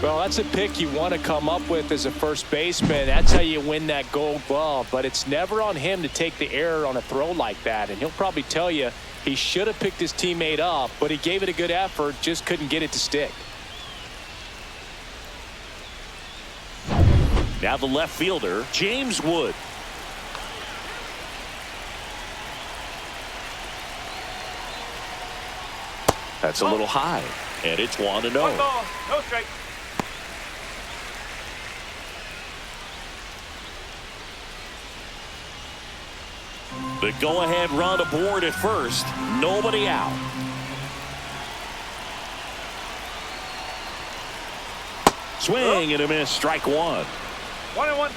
Well, that's a pick you want to come up with as a first baseman. That's how you win that gold glove. But it's never on him to take the error on a throw like that. And he'll probably tell you he should have picked his teammate up, but he gave it a good effort, just couldn't get it to stick. Now the left fielder, James Wood. That's a little high. And it's 1-0. 1 ball, no strike. The go-ahead run aboard at first. Nobody out. Swing and a miss. Strike one. 1-1.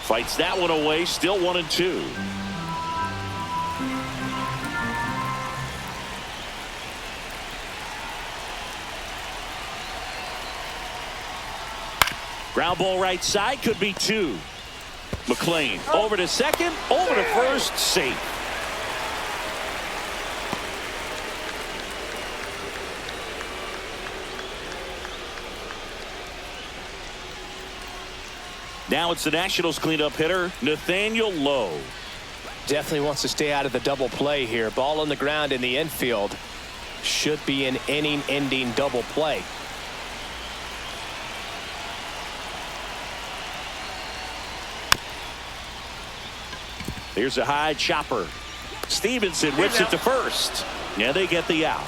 Fights that one away. Still 1-2. Ground ball right side, could be 2. McLean over to second, over to first, safe. Now it's the Nationals cleanup hitter, Nathaniel Lowe. Definitely wants to stay out of the double play here. Ball on the ground in the infield. Should be an inning-ending double play. Here's a high chopper. Stevenson whips it to first. Yeah, they get the out.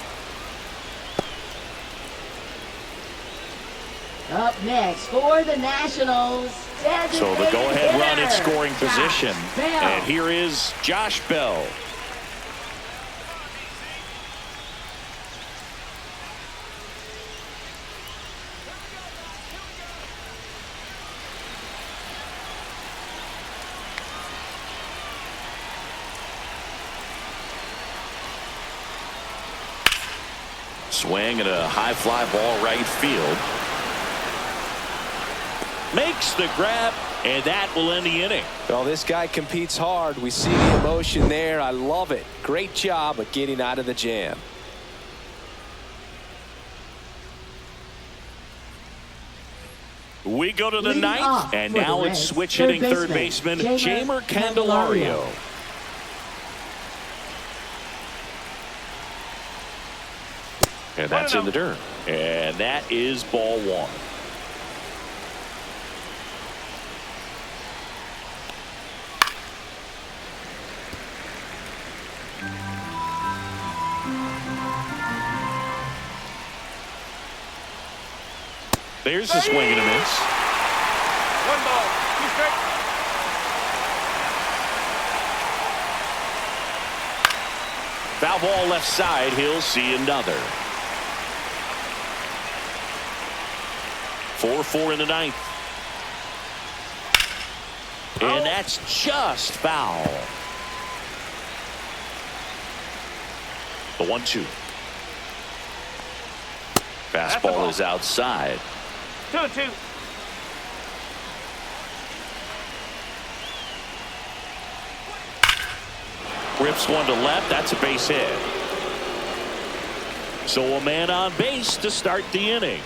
Up next for the Nationals. So the go-ahead run at scoring Josh position. Bell. And here is Josh Bell. Swing and a high fly ball right field. Makes the grab, and that will end the inning. Well, this guy competes hard. We see the emotion there. I love it. Great job of getting out of the jam. We go to the Leading ninth, off and for the now it's Reds, switch third hitting third baseman baseman, Jeimer Candelario. And that's in the dirt. And that is ball one. There's a swing and a miss. 1 ball, 2 strikes. Foul ball left side. He'll see another. 4-4 in the ninth. And that's just foul. The 1-2. Fastball is outside. 2-2. Rips one to left. That's a base hit. So a man on base to start the inning.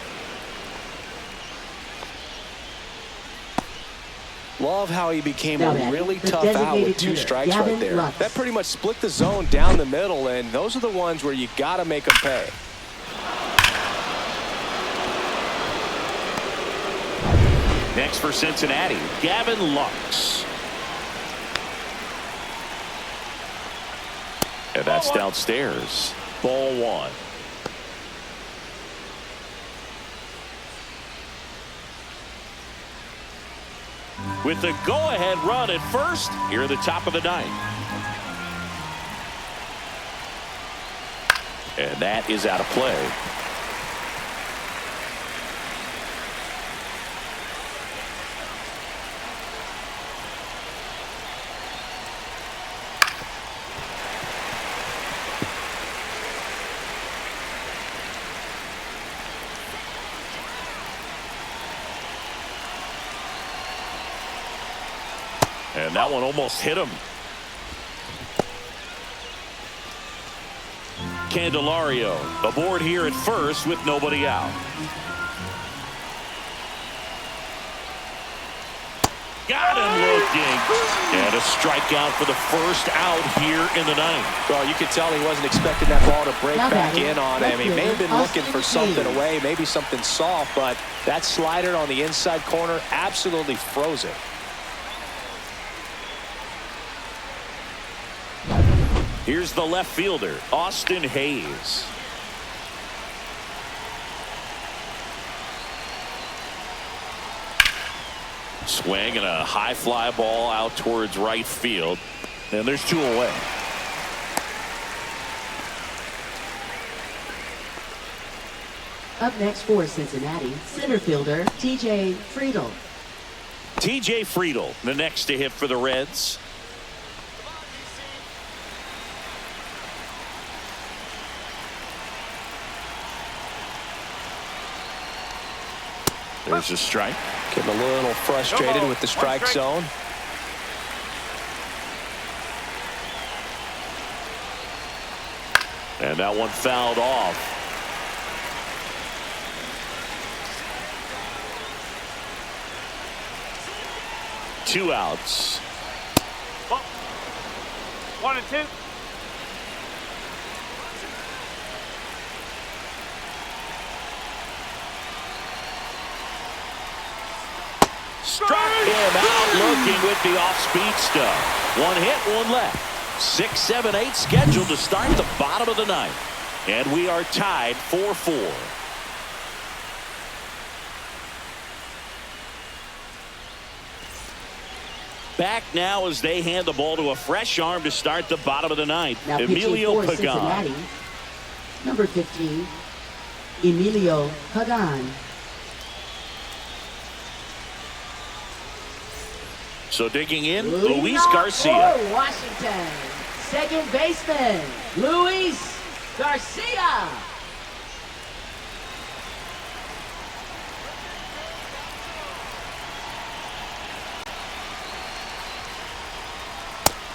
Love how he became Now a batting, really the tough out designated with 2 hitter, strikes Gavin right there. Lux. That pretty much split the zone down the middle, and those are the ones where you got to make them pay. Next for Cincinnati, Gavin Lux. And that's downstairs. Ball one. with the go-ahead run at first here at the top of the ninth. And that is out of play. And that one almost hit him. Candelario aboard here at first with nobody out. Got him looking. And a strikeout for the first out here in the ninth. Well, you could tell he wasn't expecting that ball to break back in on him. He may have been looking for something away, maybe something soft, but that slider on the inside corner absolutely froze it. Here's the left fielder, Austin Hayes. Swing and a high fly ball out towards right field. And there's two away. Up next for Cincinnati, center fielder T.J. Friedl. T.J. Friedl, the next to hit for the Reds. There's a strike. Getting a little frustrated with the strike zone. And that one fouled off. Two outs. 1 and 2. Struck him out looking with the off-speed stuff. One hit, one left. 6, 7, 8 scheduled to start the bottom of the ninth. And we are tied 4-4. Back now as they hand the ball to a fresh arm to start the bottom of the ninth. Now Emilio pitching for Pagan. Cincinnati, number 15, Emilio Pagan. So digging in, Leading Luis off Garcia. for Washington, second baseman, Luis Garcia.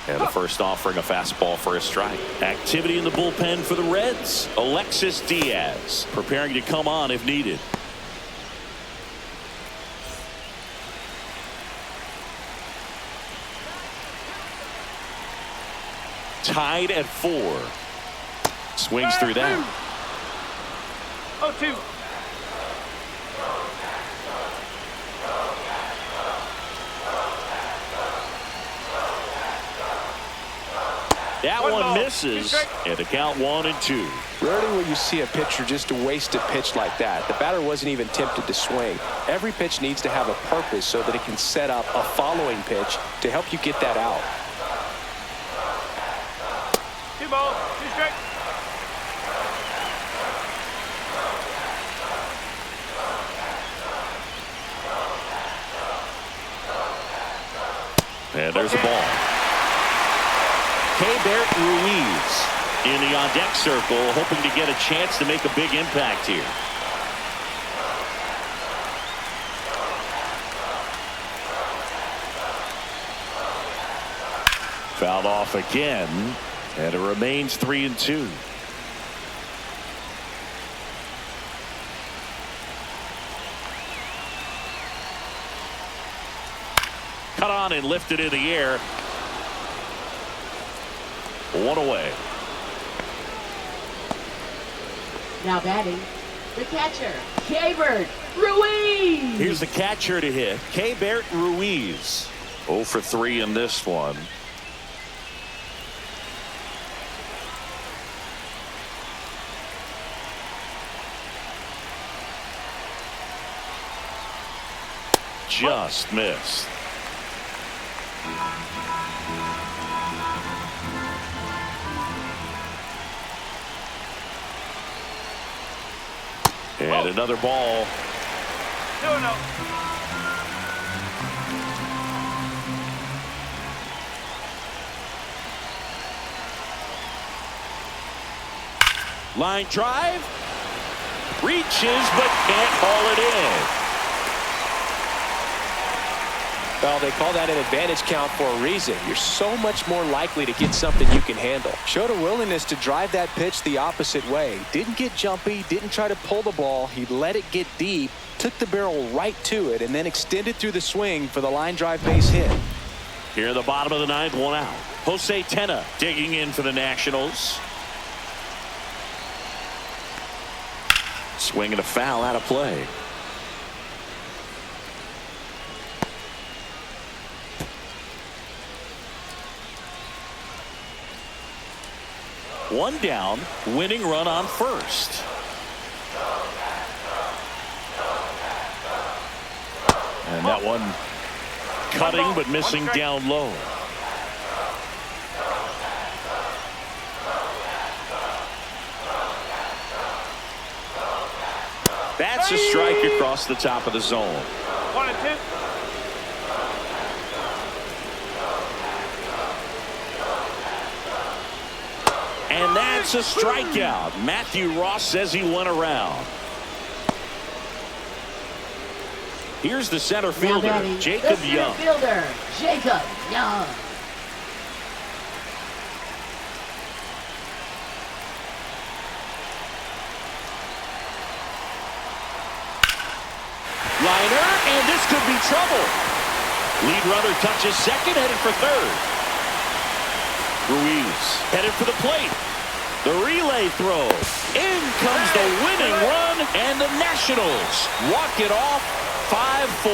And the first offering a fastball for a strike. Activity in the bullpen for the Reds. Alexis Diaz preparing to come on if needed. Tied at 4. Swings through that. 0-2. That One one ball, misses. 2 strikes. And the count 1 and 2. Rarely will you see a pitcher just to waste a pitch like that. The batter wasn't even tempted to swing. Every pitch needs to have a purpose so that it can set up a following pitch to help you get that out. 2 balls, 2 strikes. And there's a ball. Keibert Ruiz in the on-deck circle, hoping to get a chance to make a big impact here. Fouled off again, and it remains 3 and 2. Cut on and lifted in the air. 1 away. Now batting, the catcher, Keibert Ruiz. Here's the catcher to hit, Keibert Ruiz. 0 for 3 in this one. Just missed. And another ball. 2-0. Line drive. Reaches, but can't haul it in. Well, they call that an advantage count for a reason. You're so much more likely to get something you can handle. Showed a willingness to drive that pitch the opposite way. Didn't get jumpy, didn't try to pull the ball. He let it get deep, took the barrel right to it, and then extended through the swing for the line drive base hit. Here in the bottom of the ninth, 1 out. Jose Tena digging in for the Nationals. Swinging a foul out of play. One down, winning run on first. And that one cutting but missing down low. That's a strike across the top of the zone. 1-2. And that's a strikeout. Matthew Ross says he went around. Here's the center fielder, Jacob Young. Fielder, Jacob Young. Liner, and this could be trouble. Lead runner touches second, headed for third. Ruiz headed for the plate. The relay throw. In comes the winning run, and the Nationals walk it off 5-4.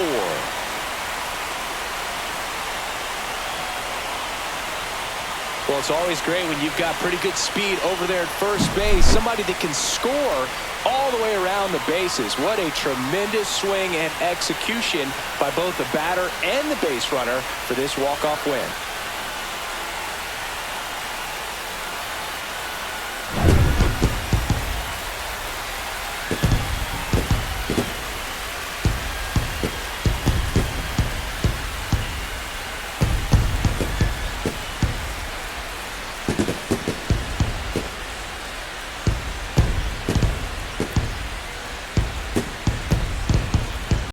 Well, it's always great when you've got pretty good speed over there at first base. Somebody that can score all the way around the bases. What a tremendous swing and execution by both the batter and the base runner for this walk-off win.